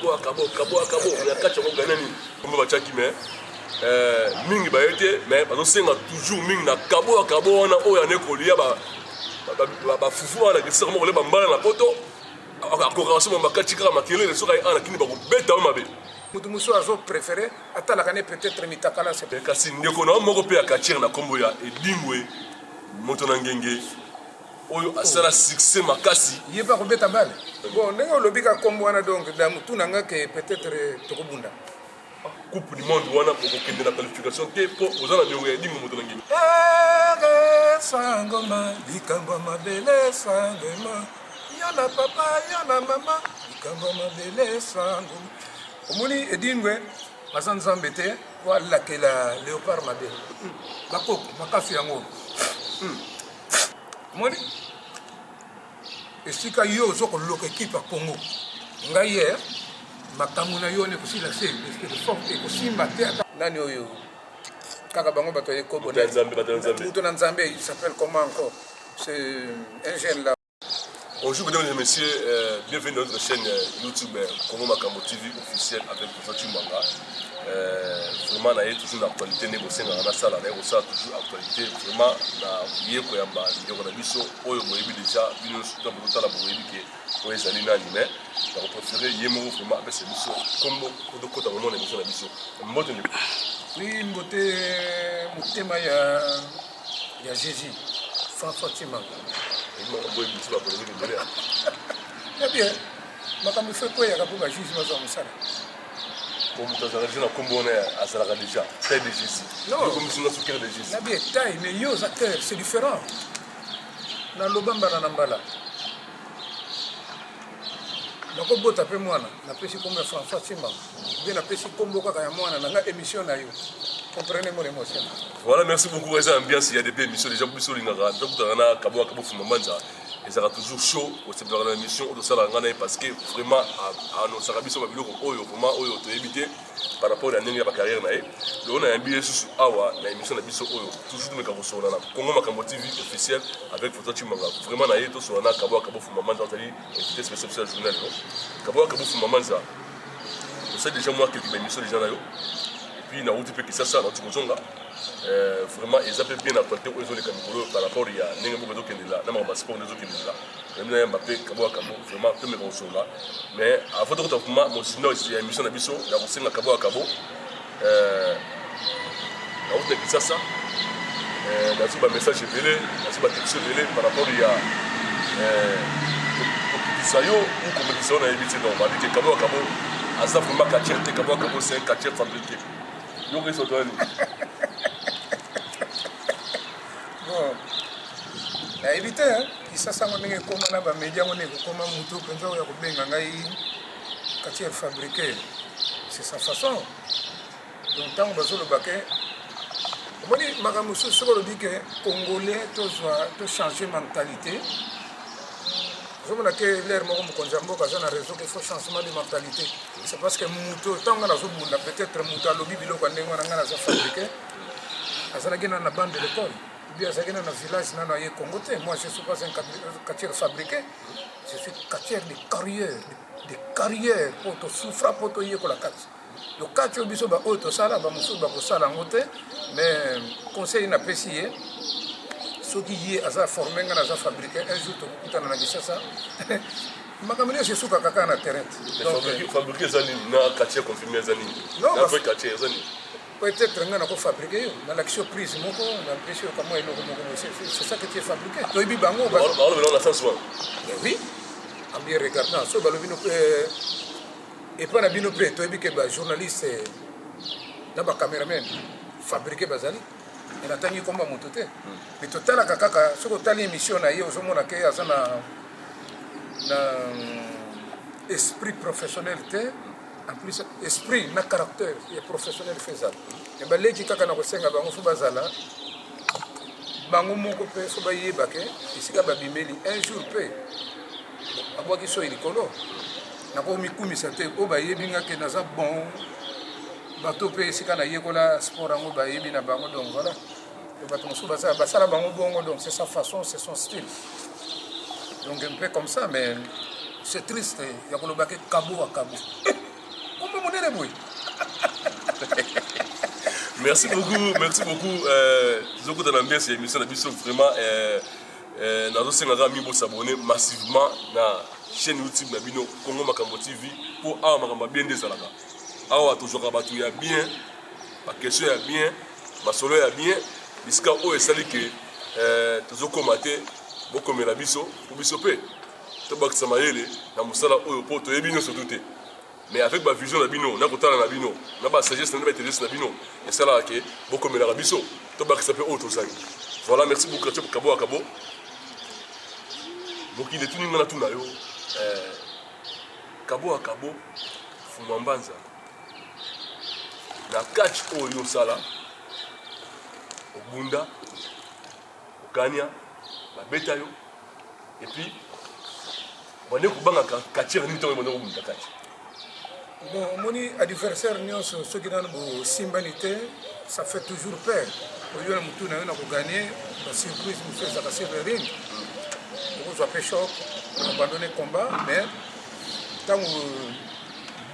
kabo ya kacha ko ganani comme ba chaki mais mingi ba été mais bazo senga toujours mingi na kabo wana oya ne kolia ba fufu wana ke sirmo le bambala na poto akokanso mo makati kaka makelele soka ana kini ba ko beta mabe mutu muso azo préféré atalaka ne peut-être mitakala c'est kasi ndeko na moko pe akatira na kombo ya Edingwe moto na ngenge oyo asala succès makasi yeba ko beta bale bon ndenge olobika kombo wana donc da mutu nanga ke peut-être tokobunda coupe du monde wana pour kokende na qualification te po ozana ndeko ya Edingwe moto na ngenge sangoma likambo mabele sangoma yana papa yana mama likambo mabele sangoma omoni Edingwe baza nzambe te po alakela léopard mabe bakoko makasi yango omoni esika yo ozokoloka ekipe ya Congo ngai ye makambo na yo ne kosila se ekosimba te nani oyo kaka bango bato yekobo mutu na nzambe il s'appelle comment encore c'est un jeune là. Bonjour mesdames et messieurs, bienvenue dans notre chaîne YouTube Congo Makambo TV officielle avec Professeur Chimanga. Vraiment, on a toujours l'actualité négociée dans la salle, on a toujours l'actualité. Vraiment, on a koyamba ndeko na biso oyo boyebi déjà bino suta botala boyebi ke oyo ezali nani mais na préféré yemo vraiment avec ce biso comme de kota vraiment na biso na biso mbote ni oui mbote motema ya Jésus François Chimanga. Eh bien, makambo fait quoi ya kapo ba juge mazo musala. Comme tu as dit na kombo na asala déjà taille de Jésus. Non, comme si on a de Jésus. Na bien taille mais yo acteurs c'est différent. Na lobamba na mbala. Na ko bota pe mwana na pesi kombo François Chimanga. Bien na pesi kombo kaka ya mwana na émission na yo. Comprenez mon émotion. Voilà, merci beaucoup. Les ambiances, il y a des émissions déjà plus sur l'ingara. Donc, tu as Kabo Fumamanza. Et ça sera toujours chaud au sein de l'émission. Parce que vraiment, à nos sarabis, on va vraiment éviter par rapport à la carrière. Donc, on a un billet sur Awa, l'émission de l'émission toujours de Kabo sur la Congo Makambo TV officiel avec Photo Chimanga. Vraiment, on a été sur la Kabo Fumamanza. On a dit invité spécial journal. Kabo Fumamanza. Je sais déjà moi quelques émissions déjà là. Puis na uti pe kisasa na tukozonga vraiment ils appellent bien actualité aux zones kamikolo par rapport il y a nenga bozo kendela na ma passeport nezo kendela même na Mbappé kabo vraiment tout me konsonga mais avant de retourner mon sinon il y a émission na biso ya kosenga kabo na uti kisasa na tuba message belé na tuba texte belé par rapport il y a sayo ou compétition na éviter non on va dire que kabo asa vraiment quartier te kabo c'est un quartier fabriqué. Bon, na éviter hein, kisasa ngone koma na ba media ngone koma mutu penza ya kubenga ngai quartier fabriqué. C'est sa façon. Donc tant bazo le baquet. Moni makamusu soko lo dit que congolais to changer mentalité. Je me dis que l'air moko mukonzambo kaza na raison qu'il faut changement de mentalité. C'est parce que muto tanga na zobunda peut-être muto lobi biloko ndengo na ngana za fabriquer. Azana gena na bande de l'école. Bien ça gena na village na na ye Congo te. Moi je suis pas un quartier fabriqué. Je suis quartier de carrière pour to souffra pour to ye ko la carte. Le quartier biso ba auto sala ba musu ba ko sala ngote mais conseil na pesier. Ceux qui y a formé, on a fabriqué un jour, tout en a dit ça. Makamine, c'est sous kaka na terrain. Fabriquer Zani, na quartier confirmé Zani. Non, pas quartier Zani. Peut-être qu'on a fabriqué, dans l'action prise, on a l'impression comment c'est ça que tu es fabriqué. Tu es bibango, on a sens. Oui, en bien regardant, ce balobino et pas la binopé, tu es que journaliste, là-bas caméraman, fabriqué Bazali. Il a tangi komba motote mais total kaka soko tali émission na ye ozomona ke azana na esprit professionnel en plus esprit na caractère et professionnel faisable et ba leki kaka na kosenga bango fo bazala bango moko pe fo ba yeba ke isika ba bimeli un jour pe abwaki so ilikolo na ko mikumisa te o ba yebinga ke naza bon bato pe esika na yekola sport yango bayebi na bango donc voilà bato mosusu basala bango bongo donc c'est sa façon c'est son style donc un peu comme ça mais c'est triste ya kolobaki kabo boy. Merci beaucoup. Zoko dans l'ambiance de l'émission, vraiment, nous sommes s'abonner massivement à la chaîne YouTube Nabino Congo Makambo TV pour avoir bien des alaga. Awa toujours rabattu ya bien, ma question ya bien, ma solo ya bien, jusqu'à où est sali que toujours commenter, beaucoup mais la biso, pour bisoper. Tout bak samayele, na musala oyo po to yebino surtout. Mais avec ma vision Nabino, na kotala Nabino, na ba sagesse na ba intelligence Nabino, et ça là que beaucoup mais la biso, tout bak s'appelle auto sali. Voilà, merci beaucoup Kabo Akabo. Donc il est tout le monde tout nayo. Kabo Akabo, Fumambanza. Na catch oyo sala. Obunda, Okania, la beta yo. Et puis, on est kubanga kachira ni temps on est kubunda catch. Bon, mon adversaire nyonso ceux qui dans simbanité, ça fait toujours peur. Oyo na mutu na yo na ko gagner, la surprise nous fait ça casser le ring. On a fait choc, on a abandonné le combat, mais tant au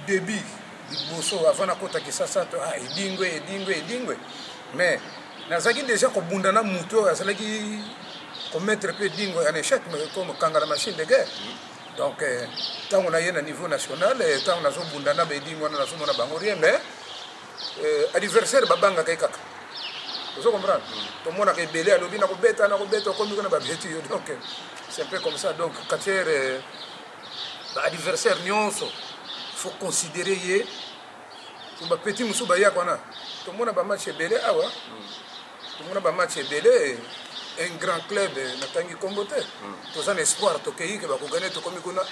début du bosso, avant de faire ça, il dingue. Mais nazaki déjà qu'on bundana muto, azalaki qu'on mettre peu dingue en échec, mais comme quand la machine de guerre. Donc tant on a eu un niveau national, tant on a fait bundana dingue, on a fait mon abangorien, mais adversaire babanga kaka. Vous comprenez? Tout le monde a belé à l'objet, comme on a bêté. Donc, c'est un peu comme ça. Donc, quand tu es adversaire, il faut considérer que le petit Moussou Baya, tout le monde a un match belé. Tout le monde a un match belé. Un grand club, Natangi Kombote. Tout un espoir, tout le monde a gagné, tout le monde a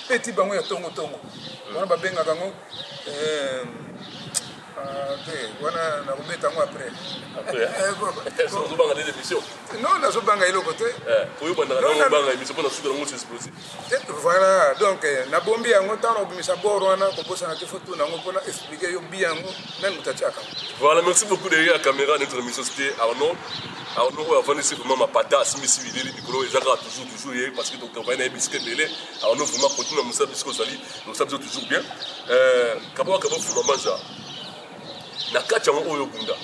petit bango ya tongo. On a benga bango. Voilà, na kubeta moi après. Après, sans oublier des émissions. Non, na zobanga ilo côté. Oui, bon, na zobanga émission pour na souder na moto explosif. Voilà, donc na bombi yango tano obimisa boro wana komposa na photo nango pona expliquer yo bi yango même mutachaka. Voilà, merci beaucoup derrière la caméra notre émission c'était Arnaud. Arnaud va venir c'est vraiment ma pata simisi vidéo Nicolo ezaka toujours hier parce que donc on va na biscuit belé. Arnaud vraiment continue à musa biscuit sali. Donc ça toujours bien. Kabo fumamanja. Na kati yango oyo bunda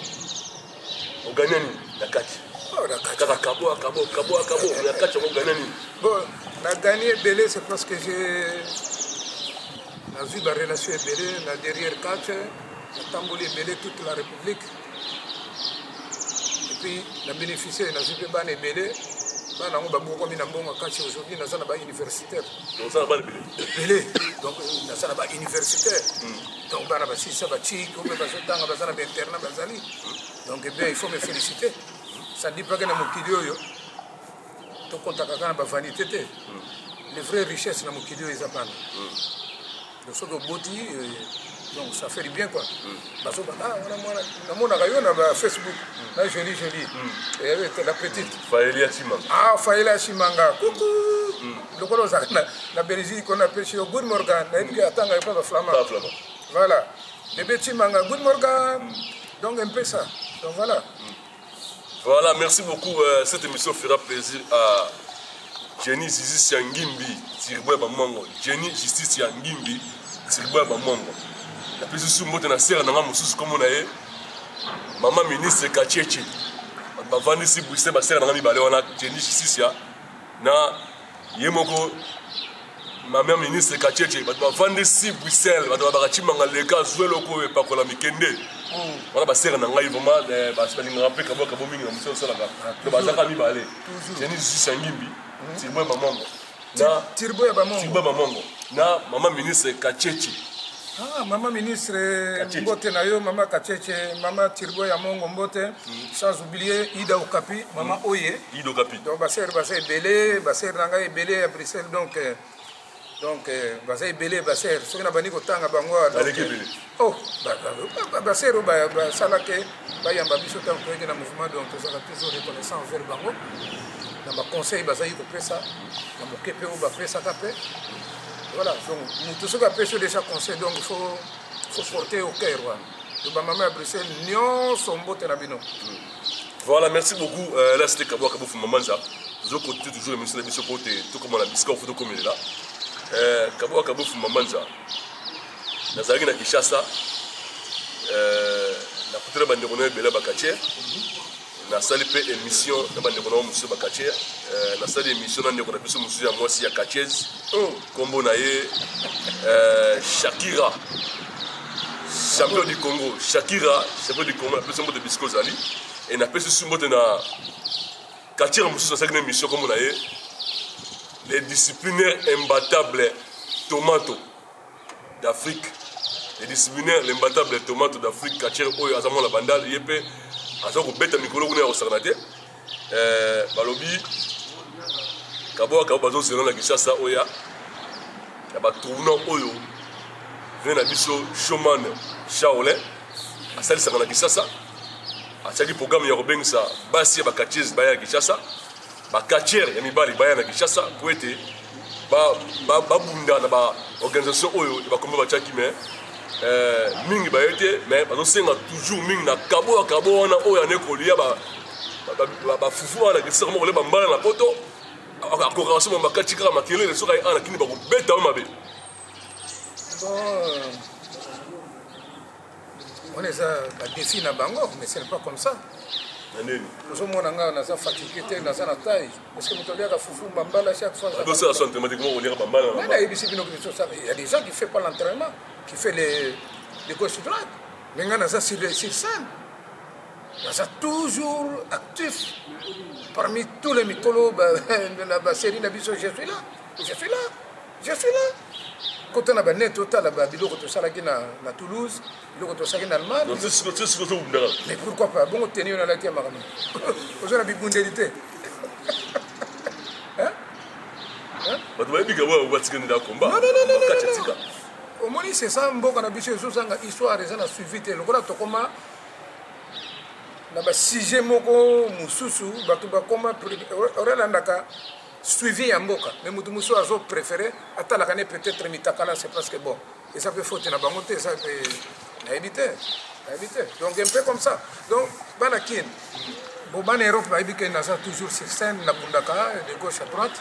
oganya nini na kati kaka kabo na kati yango oganya nini bon na gagné belé c'est parce que j'ai vu la relation belé na derrière catch na tamboli belé toute la république et puis na bénéficié na vu pas na belé bana ngo baboko mina mbongo catch aujourd'hui na zana ba universitaire donc ça va belé donc na zana ba universitaire. Donc, si ça va chic, on va faire un internat. Donc, eh bien, il faut me féliciter. Ça ne dit pas que dans mon kidyo, tout contact avec la vanité. Les vraies richesses dans mon kidyo, ils appellent. Donc, ça donc, ça fait du bien, quoi. Parce que, on a Facebook. Là, je lis. Et la petite. Faïlia Chimanga. Ah, Faïlia Chimanga. Coucou. Le colo, la Belgique, on appelle chez Good Morgan. Il y a un peu de flamand. Voilà. Les petits mangas, good morning. Donc un peu ça. Donc voilà. Voilà, merci beaucoup. Cette émission fera plaisir à Jenny Justice Yangimbi, Tirboy Bamongo. Jenny Justice Yangimbi, Tirboy Bamongo. La plus sous mot na serre na mususu comme on a maman ministre Kacheche. Ba vandi si Bruxelles ba serre na mi balé wana Jenny Justice ya na yemoko Maman ministre Kacheche, bah tu vas vendre si Bruxelles, bah tu vas bâtir mangaleka, jouer le coup et pas qu'on a mis kende. Voilà, bah c'est un engagement vraiment, bah c'est un rappel kabo mingi na monsieur sala ba. Donc bah ça kami balé. J'ai ni juste sangimbi. Tirboy mamango. Na Tirboy mamango. Na maman ministre Kacheche. Ah, maman ministre Mbote na yo, maman Kacheche, maman Tirboy ya Mongo Mbote, sans oublier Ida Okapi, maman Oye. Ida Okapi. Donc bah c'est belé, bah c'est nanga belé à Bruxelles donc basé belé basé ce qu'on a bani kotanga bango oh basé ba salake ba yamba biso tant que na mouvement donc ça va toujours reconnaissant envers bango na ba conseil basé ko pesa na mokepe o ba pesa kapé voilà donc tout ce qu'on a pêché déjà conseil donc il faut porter au cœur donc ba maman à Bruxelles nyon sombote na bino. Voilà, merci beaucoup. Là c'était Kabo Fumamanja. Je continue toujours l'émission de Mission Côté, tout comme on a biscuit au photo comme il est là. Kabo Fumamanja. nazalaki na Kinshasa nakutela bandeko na ebele bakatiere nasali mpe émission na bandeko na mosusu bakatiere nasali émission na ndeko na biso mosusu ya mwasi ya katiese nkombo na ye Shakira champion du Congo Shakira champion du Congo napesi mbote bisiko ozali e napesi su mbote na katiere mosusu nasalaki na émission nkombo na ye les disciplinaires imbattables tomato d'Afrique. Les disciplinaires, l'imbattable tomato d'Afrique, Katier Oyo, Azamon la bandale, Yepé, Azamon Beta Mikolo, on est au Sarnate. Balobi, Kabo, Bazo, selon la Kishasa Oya, Yaba tournant Oyo, vient à Bisso, Showman, Shaolin, à Sali Sarana Kishasa, à Sali programme Yorobeng, ça, Bassi, Bakatis, Baya Kishasa, Bakatier, Yamibali, Baya Kishasa, Kouete, Babunda, Naba, organisation Oyo, Bakomba Bachaki, mais. Mingi bayete mais bazosenga toujours mingi na kabo wana oyo ane kolia bafufu wana kisaka moko le bambala na poto akokaso makati kaka makelele soka ana kini bakobeta o mabe on est ça la défi na bango mais c'est pas comme ça nous on a na ça fatigué na ça na taille parce que mutolia ka fufu bambala chaque fois ça ça sont automatiquement on dirait bambala il y a des gens qui fait pas l'entraînement qui fait les gauche-droite. Mais on a ça sur scène. On a ça toujours actif. Parmi tous les mythologues de la série Nabiso, je suis là. Je suis là. Je suis là. Quand on a net total, il y a Toulouse, il y a Allemagne. Mais pourquoi pas? Bon, tenir une laquelle marame. Vous avez une bondélité. Hein? Non. Au moins, c'est ça, on a vu histoire des gens a suivi. Le gars, comment na sixième moko mususu, comment suivi en boka. Mais mutu musu a préféré. Attends la canne peut-être mitakala, c'est parce que bon. Et ça peut faute na bangote, ça peut éviter. Donc un peu comme ça. Donc banakin. Boban Europe va éviter na ça toujours sur scène na bundaka de gauche à droite.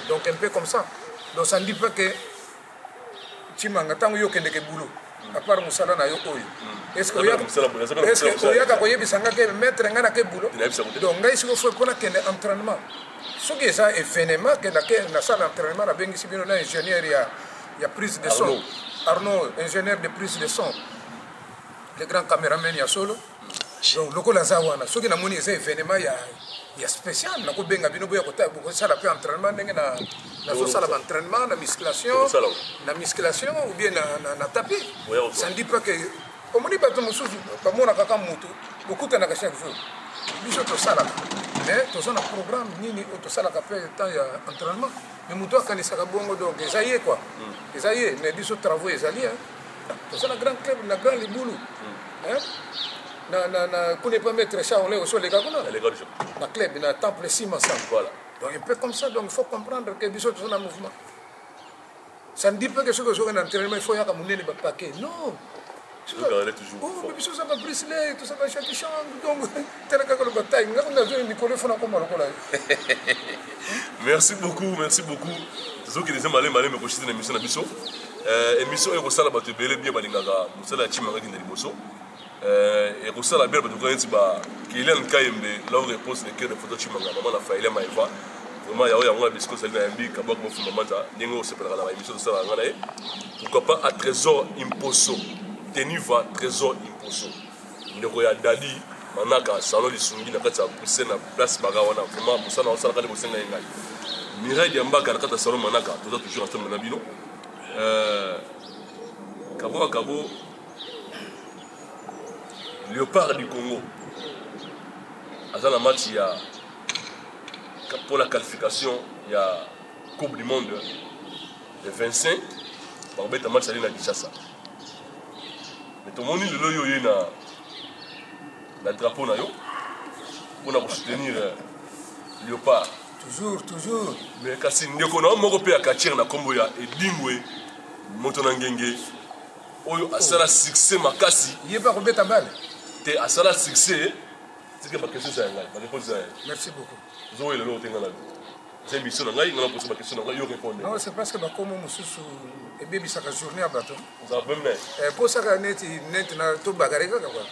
Donc un peu comme ça. Donc ça ne dit pas que Chimanga tango yo kende ke boulot à part musala na yo oyo est-ce que oyaka koyebisanga ke maître ngana ke boulot donc ngai siko faut pona kende entraînement soki eza événement kende ke na salle d'entraînement na bengi sibino na ingénieur ya prise de son Arnaud ingénieur de prise de son le grand caméraman ya solo donc lokola za wana soki na moni eza événement ya spécial na ko benga bino boya kota ko sala pe entraînement ndenge na so sala entraînement na musculation ou bien na tapis ça ne dit pas que au moni bato mususu ba mona kaka mutu bokuta na chaque jour biso to sala mais to sala programme nini to sala ka pe temps ya entraînement mais mutu akanisa ka bongo donc esaye quoi esaye mais biso travaux ezali to sala grand club na grand libulu hein na connaît pas mettre ça on est au sol les gars na club na temple ciment ça voilà donc un peu comme ça donc il faut comprendre que biso tout un mouvement ça ne dit pas que ce que je vais entraînement il faut y avoir mon nez paquet non je regarde toujours oh biso ça va briser tout ça va chaque chambre donc tel que le bataille on a besoin de Nicolas Fona comme là merci beaucoup ceux qui les malé me cocher dans l'émission na biso émission et ça la bato belé bien balingaka musala chimanga kinda liboso et pour ça la belle parce que Kylian Kayembe là où repose les cœurs de photo chimanga maman la faïla maïva vraiment il y a un biscuit salé na mbi kabak mo fumamanta ningo se pela la émission de ça ngana e pourquoi pas à trésor imposo teniva trésor imposo ndeko ya dadi manaka salon lisungi na kati ya pousse na place bagawana vraiment musana osala kale bosenga ngai Mireille Diambaka na kati ya salon manaka toujours ensemble na bino Kabo Léopard du Congo. Dans la match, il y a pour la qualification, il y a Coupe du Monde le 25. Par contre, le match est à Kinshasa. Mais tout le monde est là, il y a le drapeau pour soutenir Léopard. Toujours. Mais quand on a un Européen à Kachir, na Kombo ya Edingwe, Motonangenge, oyo asala succès makasi. Il est pas robé ta balle. Te asala succès, c'est que ma question c'est ma réponse est. Merci beaucoup. Zoé le lot tenga na. c'est mission na ngai ngana poser ma question na ngai yo répondre non c'est parce que bakomo mosusu ebebisaka journée ya bato vous avez même posaka neti na to bagareka quoi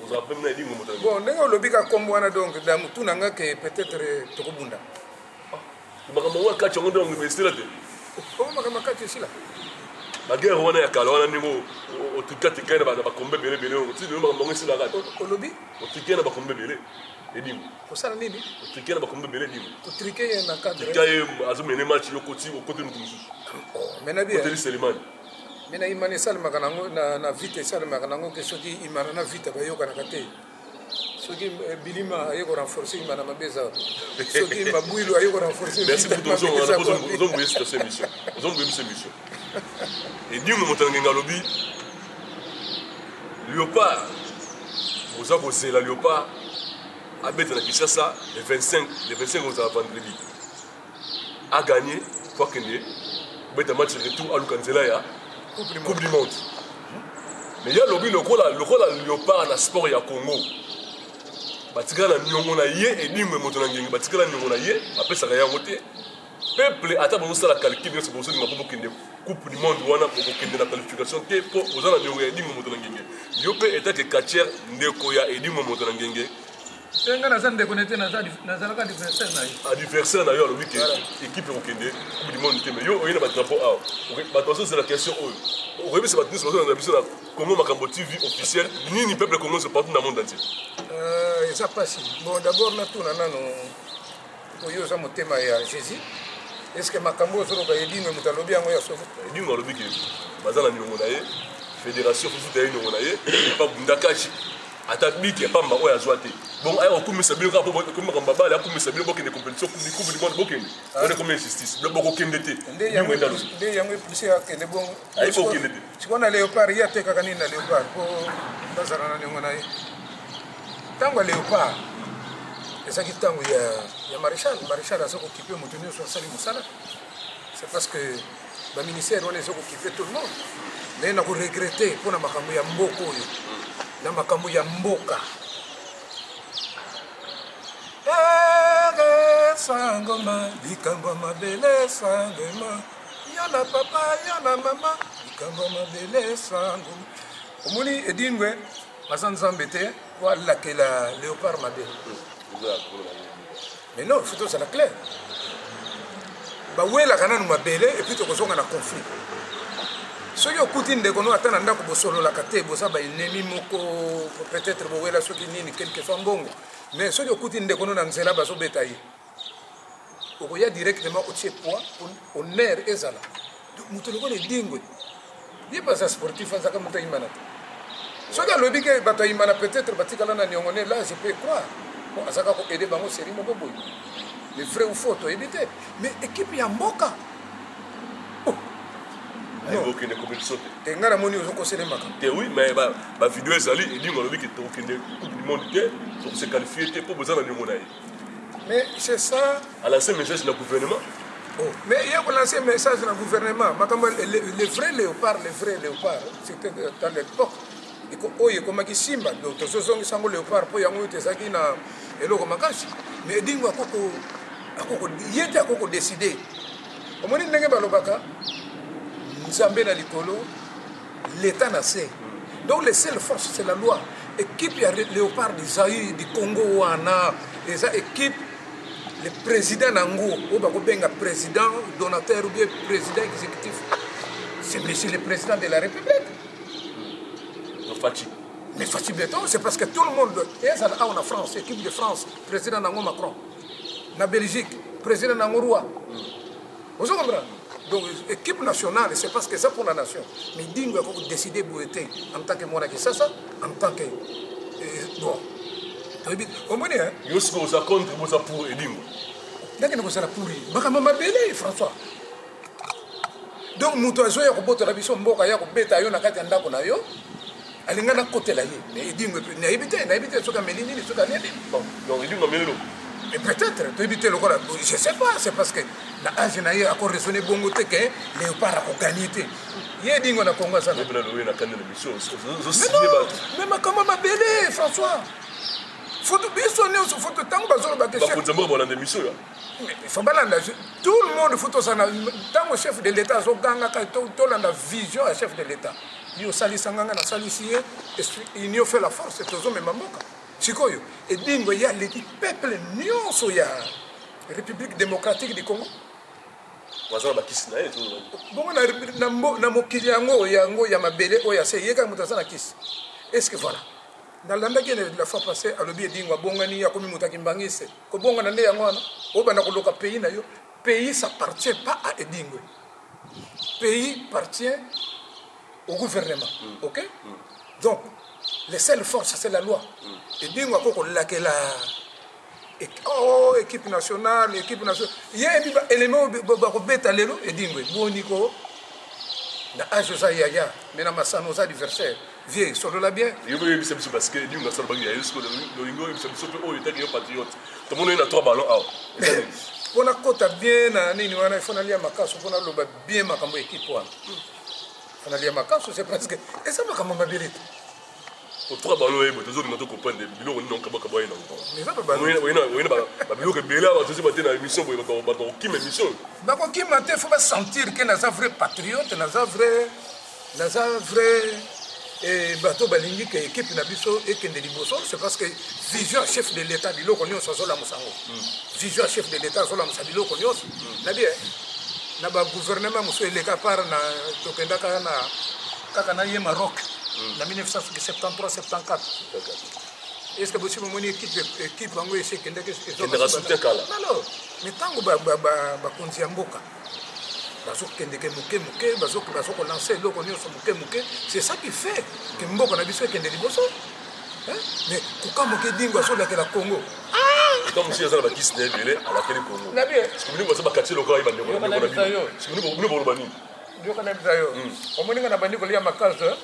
vous avez même dit ngomo bon ndenge olobi ka kombo wana donc da mutu na ngake peut-être tokobunda makambo wa kati ngo ndongo université la te ko makambo kati sila bagere wana ya kala wana ndingo otikati kaina ba bakombe bele on ti ndingo makambo sila kati olobi otikena bakombe bele edingo kosala nini otikena bakombe bele edingo kotrike na cadre kaye azomene match yo koti okote mutu mena bien Hotel Selimani mena imane salimaka nango na vite salimaka nango ke soki imana na vite bayokana te soki bilima ayeko renforcer imana mabeza soki mabwilo ayeko renforcer merci pour ton son on a posé cette émission nous avons cette émission et dingo motangenga lobi Léopard vous avez posé la Léopard à mettre na Kinshasa le 25 aux vendredi a gagné pour que ne mettre match retour à Lukanzela ya Coupe du Monde. Mais il y a lobby le rôle Léopard na sport ya Congo. Batikala nyongo na ye et nimwe moto na ngengi batikala nyongo na ye apesa ka yango te. Peuple ata bon ça la calcul c'est pour ça que mabo kende Coupe du Monde wana pour kende na qualification te pour ozana nyongo ya nimwe moto na ngengi. Yo pe eta ke katier ndeko ya edimwe moto na ngengi. Tenga na zande connecté na zalaka adversaire na yo. Adversaire na yo le week-end équipe au kende Coupe du Monde te mais yo oyena ba drapeau a. Ba attention c'est la question oyo. Oyebi c'est ba tous bazo na biso na Congo Makambo TV officiel nini peuple congolais se partout dans le monde entier. Ça passe. Bon d'abord na tuna nano oyo za motema ya Jésus. Est-ce que Makambo solo ba edingo mutalobi yango ya sofu? Edingo lobi ke bazana nyongo na ye fédération fufuta ye nyongo na ye pa bundakachi ata biki pamba oyo azwa te. Bon ayo okumisa bilo ka po ko Makambo bala akumisa bilo bokende compétition Coupe du Monde bokende. On est comme injustice. Le boko kende te. Nde yango poussé à kende bon. Ay fo kende te. Tu vois na Léopard ya te kaka nini na Léopard po bazana na nyongo na ye. Tango Léopard ezaki tango ya maréchal azo occupé motoni so sali musala. C'est parce que ba ministère on les occupé tout le monde. Mais na ko regretter pour na makambo ya mboko oyo. Na makambo ya mboka. Sangoma, likambo mabele sangoma. Yana papa, yana mama, likambo mabele sangoma. Omoni edingwe, mazanzambe te, wala ke la Léopard mabele. Mais non, faut que ça la clair. Ba wela kana mabele et puis to kozonga na conflit. Soki okuti ndeko no atana ndako bosolola kate boza ba ennemi moko peut-être bowela soki nini quelque soit mbongo. Mais soki okuti ndeko no na nzela bazo beta ye. Okoya directement au tché poids honneur ezala. Mutu loko le dingwe. Ye pas sportif azaka mutu imana. Soki alobi ke bato imana peut-être batikala na nyongone là je peux croire. Bon azaka ko aider bango série moko boy. Le vrai ou faux to éviter. Mais équipe ya mboka. Non, aucune compétition. Te ngara moni ozo kosele makam. Te oui, mais ba vidéo ezali edingo lobi ke to kende Coupe du Monde te pour se qualifier te pour besoin na nyongo na ye. Mais c'est ça. À lancer message le gouvernement. Oh. Mais il y a lancé un message dans le gouvernement. Les vrais léopards, c'était dans l'époque. Oh, il y a Simba, donc ce sont les léopards pour y avoir des agues na eloko makashi. Mais dingo il était à décider. Au moment où il balobaka, Nzambe na likolo, l'État n'a fait. Donc les seules forces c'est la loi. Équipe il y a léopards du Zaïre, du Congo wana, les équipes. Le président Nango, ou le président donateur ou bien président exécutif, c'est monsieur le président de la République. Mais Fatih Beton, c'est parce que tout le monde, et ça en France, équipe de France, président Nango Macron, la Belgique, président Nango Roua. Vous comprenez? Donc, équipe nationale, c'est parce que c'est pour la nation. Mais Dingo a décidé de être en tant que monarque, ça, en tant que. Bon. Au moins, hein? Yo si vous contre vous pour edingo. Ndakena ko sala pourri. Baka mama belé François. Donc muto azo ya ko boto la biso mboka ya ko beta yo na kati ndako na yo. Alinga na côté la ye. Mais edingo na éviter soka melini ni soka nini. Bon, donc edingo melelo. Et peut-être to éviter le quoi. Je sais pas, c'est parce que la âge na ye a ko raisonner bongo te que Léopard a ko gagner te. Ye edingo na Congo ça. Mais na kanda na mission. Mais ma comment ma belé François. Faut biso ne faut tango bazolo ba question. Ba ko zambo ba na émission ya. il faut balanda tout le monde faut to sana tant chef de l'état zo ganga ka to landa vision à chef de l'état yo salisa nganga na salisi union fait la force tozo même mboka sikoyo et dingo ya l'équipe peuple nyonso ya République démocratique du Congo wazana bakisi na yeto bongo na mokili yango ya mabele oya se yeka mutasana kisi est-ce que voilà dans l'andaki la fois passée à l'objet dingwa bongani ya komi mutaki mbangise ko bonga na nde yango wana obana ko loka pays na yo pays ça appartient pas à Edingwe pays appartient au gouvernement OK donc les seules forces c'est la loi Edingwa ko lakela équipe nationale il y a un élément ko beta lelo Edingwe boniko na âge ça yaya mais na masano ça adversaire vieux solo la bien yo be bisa biso parce que nous na sala bagi ya yusko le lingo bisa biso pe o yetaki yo patriote to mono na 3 ballons aw pona kota bien na nini wana il faut na lia makaso pona loba bien makambo équipe wana fona lia makaso c'est presque et ça makambo mabirite pour 3 ballons et toujours nous comprendre biloko non kabaka boy na mais ça ba oui ba biloko bela ba toujours baté na émission boy ba ki émission ba ko ki maté faut pas sentir que na za vrai patriote na za vrai et bateau balingi que équipe na biso et kende liboso c'est parce que vision chef de l'état biloko nyonso sola musango vision chef de l'état sola musa biloko nyonso na bien na ba gouvernement muso eleka par na tokenda kaka na ye Maroc na 1973 74 est-ce que vous avez une équipe en Ouest qui est non mais tango ba konzi mboka bazokendeke moke bazoko lancer eloko nyonso moke c'est ça qui fait que mboka na biso ekende liboso mais kokamoke dingo azolakela Congo comme si azala bakisi na ebele alakeli Congo na bien sikubini baza bakati lokala yebandeko na bino sikubini boloba nini ndio na bisayo omoninga na bandiko lia makazo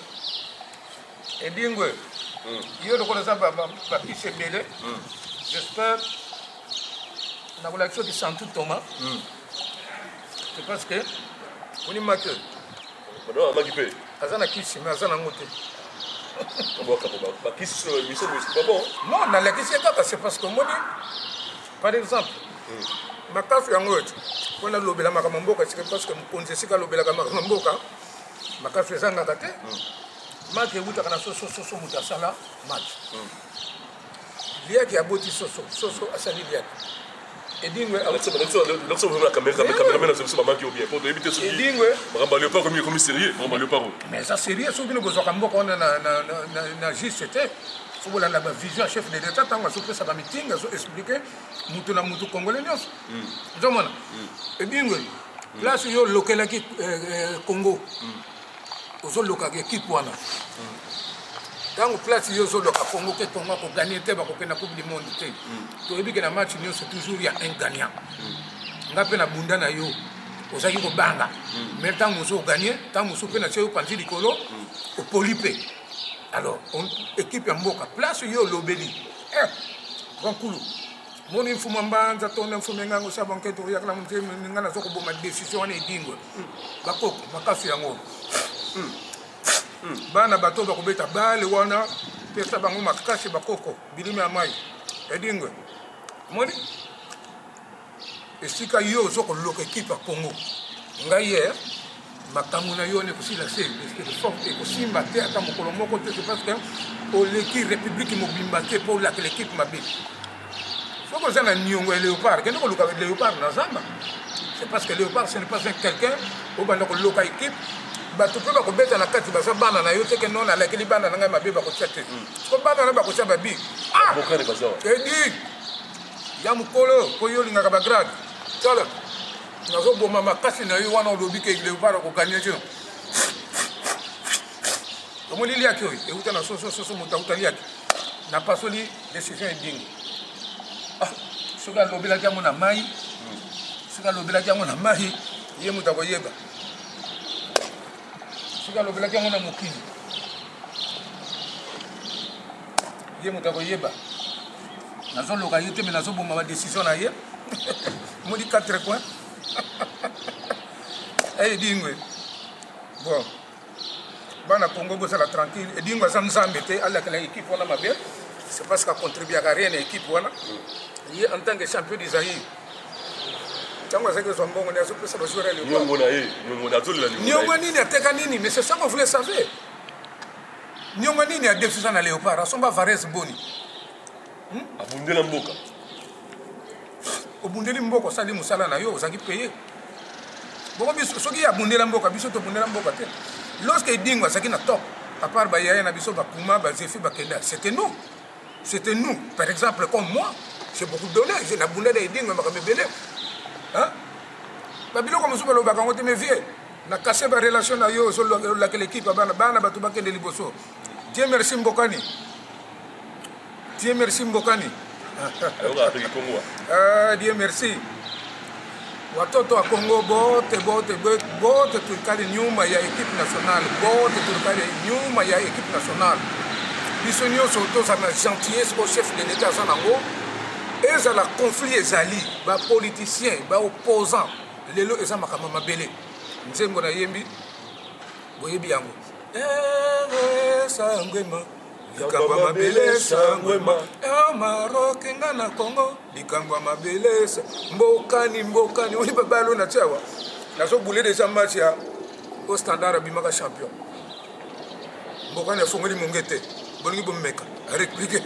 edingwe yo lokola za bakisi ebele j'espère na kolakisa di santu Thomas c'est parce que on est maqué non on a occupé azana kisi mais azana ngote ba kisi sur émission c'est pas bon non na la kisi kaka c'est parce que moni par exemple makafu ya ngote pona lobela makambo mboka c'est parce que mkonze sika lobela makambo mboka makafu ezanga kate make wuta kana soso mutasala match liaki aboti soso asali liaki Edingwe l'autre la caméra sur ma qui bien pour éviter ce Edingwe rambalio pas comme sérieux rambalio pas mais ça sérieux so bino bozo kamboka na JCT faut bola la vision chef de l'état tanga so pesa ba meeting so expliquer mutu na mutu congolais nyos ndomona Edingwe place yo lokela ki Congo ozo lokaka équipe wana tango place yo zo loka Congo ke Congo ko gagner te ba ko pena coupe du monde te to ebi ke na match ni c'est toujours il y a un gagnant ngape na bunda na yo ozaki ko banga mais tango zo gagner tango so pena chez panzi likolo au polipe alors équipe ya mboka place yo lobeli grand kulu moni mfuma mbanza tonda mfume ngango sabanke to yakala mteme ngana zo ko boma décision ni dingwe bakoko makafi yango bana bato bakobeta bale wana pesa bango makasi bakoko bilime ya mai edingwe moni esika yo zoko loka équipe ya Congo ngai ye makambo na yo ne kusila se parce que fort et kusimba te ata mokolo moko te parce que o l'équipe république mobimba te pour la l'équipe mabe soko zana nyongo léopard kende ko loka léopard na zamba c'est parce que léopard ce n'est pas quelqu'un au banda ko loka équipe bato pe bakobeta na kati baza bana na yo te ke non alakeli bana na ngai mabe bakotia te ko bana na bakotia babi bokane bazawa edi ya mokolo po yo lingaka bagrade tala nazoboma makasi na yo wana olobi ke léopard kokania te omoni liaki oyo euta na soso moto auta liaki na pasoli décision edingi soki alobelaki yango na mai ye moto akoyeba soki alobelaki yango na mokili ye moto akoyeba nazoloka ye te me nazoboma badécision na ye modi 4 points edingwe bon bana Congo bozala tranquille edingwe aza nzambe te alakela équipe wana mabe c'est parce que acontribuaka rien na équipe wana ye en tant que champion du Zaïre Tango azaki zwa mbongo ni azopesa ba joueur le nyongo na ye nyongo na zolela nyongo nini ateka nini mais c'est ça qu'on voulait savoir nyongo nini a défisé na Léopard asomba Varese boni abundela mboka obundeli mboka osali mosala na yo ozalaki paye boko biso soki abundela mboka biso tobundela mboka te lorsque edingo azalaki na top à part bayaya na biso bakuma bazefi bakenda c'était nous par exemple comme moi j'ai beaucoup donné j'ai nabundela edingo makambo ebele babiloko mosusu balobaka yango te mais vie na kase barelation na yo ozolakela équipe bana bato bakende liboso Dieu merci Mbokani Dieu merci watoto wa Congo bote tulikali nyuma ya équipe nationale nyuma ya équipe nationale biso nyonso tozala na gentillesse au chef de l'état aza nango ezala conflit ezali bapoliticien baopposant lelo eza makambo mabele nzembo na yembi boyebi yango sangwema likambo mabele sangwema Maroc nga na Congo likambo mabele mbokani oni babalo na tiawa nazo boule déjà match ya au standard abimaka champion mbokani afongoli mongete bolingi bomeka réplique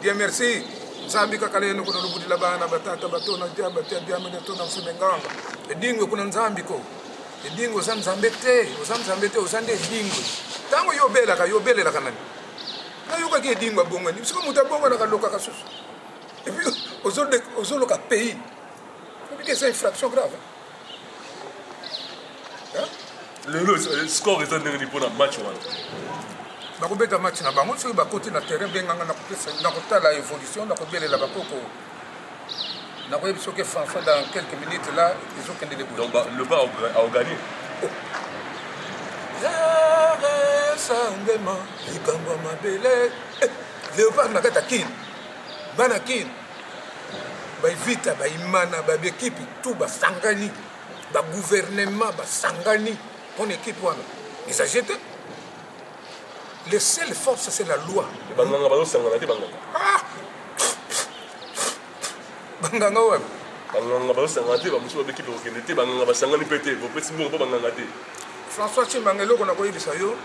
Dieu merci Zambi kaka leno kuna lubudila bana batata batona diamene tona mfumenganga edingo kuna nzambi ko edingo zamzambete ozande edingo tango yobelela kanani na yoka ke edingo bongo ni siko mutabongo na kaloka kasusu et puis ozoloka pays que c'est une infraction grave le score est ndenge pour na match wana bakobeta match na bango soki bakoti na terrain benganga na kotala évolution na kobelela bakoko na koyebi soki François dans quelques minutes là ezokende le donc le pas a gagné sangema likambo mabele Léopard na kata kin bana kin baivita baimana babekipe tout basangani bagouvernement basangani pon équipe wana ezagete. Les seules forces, c'est la loi. Banganga bazosangana te banganga. Banganga ouais. Banganga bazosangana te bamusu babeki kokende te banganga basangani pete bopesi mbongo banganga te. François Chimbangelo kona koyebisa yo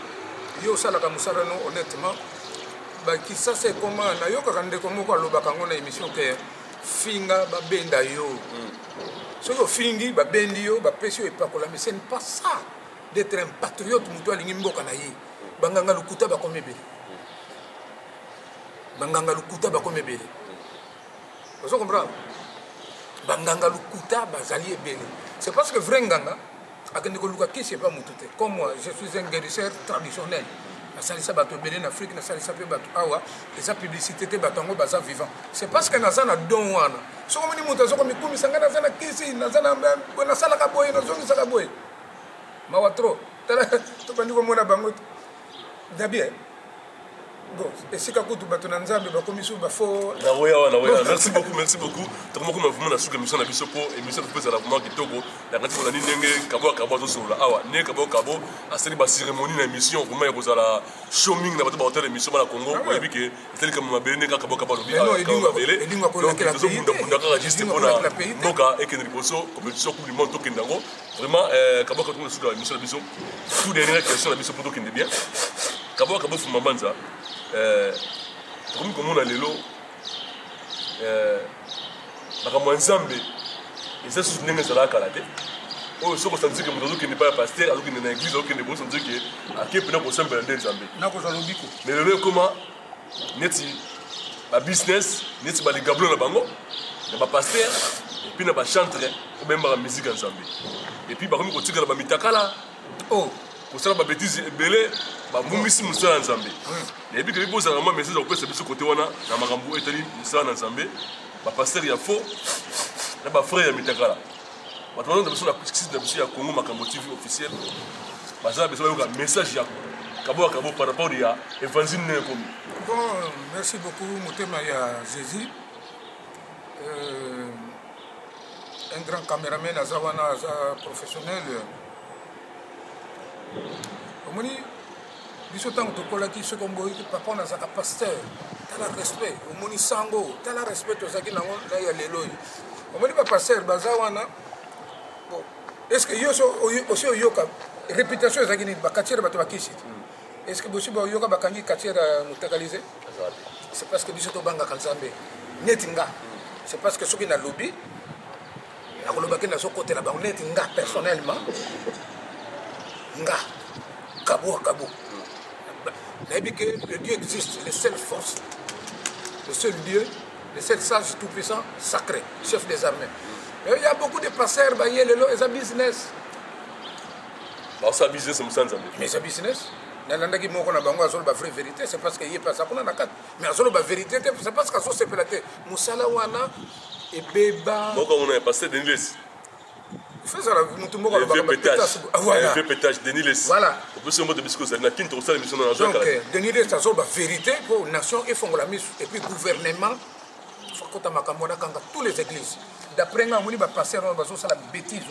salaka musala no honnêtement ba kisa c'est comment na yo kaka ndeko moko alobaka ngo na émission ke finga babenda yo. Soko fingi babendi yo bapesi yo epakola mais ce n'est pas ça d'être un patriote mutu alingi mboka na ye. Banganga lukuta bakomebele vous comprenez banganga lukuta bazali ebele c'est parce que vrai nganga akende ko luka kisi pas mutute comme moi je suis un guérisseur traditionnel na salisa bato ebele na Afrique na salisa pe bato awa eza publicité te bato ngo baza vivant c'est parce que nazana don wana soko mini mutu soko mikumi sangana nazana kisi nazana na sala ka boye nazongi sala boye mawatro tala to bandiko mona bango Dabie. Bon, et si kakutu bato na nzambe bakomisu bafo. Na oya. Merci beaucoup. Tellement comme vraiment na suka mission na biso po émission de pesa la vraiment kitoko. La ngati ko na ndenge kabo to solo awa. Ne kabo asali ba cérémonie na émission vraiment ekozala showing na bato ba hotel émission na Congo. Oyebi ke teli comme mabele ne kabo lobi. Non, edingo ko la kela pays. Donc ndaka juste pour na boka et que liboso compétition coupe du monde to kendango. Vraiment kabo na suka émission na biso. Tout dernière question na biso pour to kende bien. Kabo fuma manza comme on a lelo makambo ya nzambe eza susu ndenge ezalaka kala te oyo soki osanzi ke moto azokende pa ya paster azokende na église azokende bongo sanzi ke ake mpena kosambela nde nzambe nakozwa lobiko mais lelo ekoma neti babusiness neti baligablo na bango na bapaster epuis na bachantre obembaka musike ya nzambe epuis bakomi kotikala bamitakala kosala babétise ebele babumbisi mosala ya nzambe nayebi ke bozala mwa message akopesa biso kote wana na makambo etali mosala na nzambe bapaster ya faux na bafrère ya mitakala bato bazana biso na site na biso ya Congo makambo TV officiel bazala biso bayoka message ya kabo par rapport ya évangile nene ekomi. Bon, merci beaucoup motema ya Jésus. Un grand caméraman aza wana aza professionnel. Omoni biso tango tokolaki soki omboyi papa nazaka pasteur tala respect omoni sango tala respect tozalaki nango na ya lelo omoni bapasteur baza wana bon est-ce que yo aussi oyoka réputation ezalaki nini bakatiere bato bakisi est-ce que bosi bayoka bakangi katiere motakalize c'est parce que biso tobangaka nzambe neti nga c'est parce que soki nalobi nakolobaki nazokotela bango neti nga personnellement nga kabo nayebi que le Dieu existe, le seul force, le seul Dieu, le seul sage tout-puissant, sacré, chef des armées. Mais il y a beaucoup de pasteurs, ils ont business. C'est business, mais c'est business. Nanandaki moko na bango azolo ba vraie vérité, c'est parce que y passe kuna na kat. Mais azolo ba vérité, c'est parce que azo sepelate. Musala wana e beba. Moko on a passé de l'Église. Voilà. Voilà. Donc, Denis Less, ça la vérité pour la nation et font la mise et puis gouvernement. Tous les églises. D'après nous, on va passer la bêtise.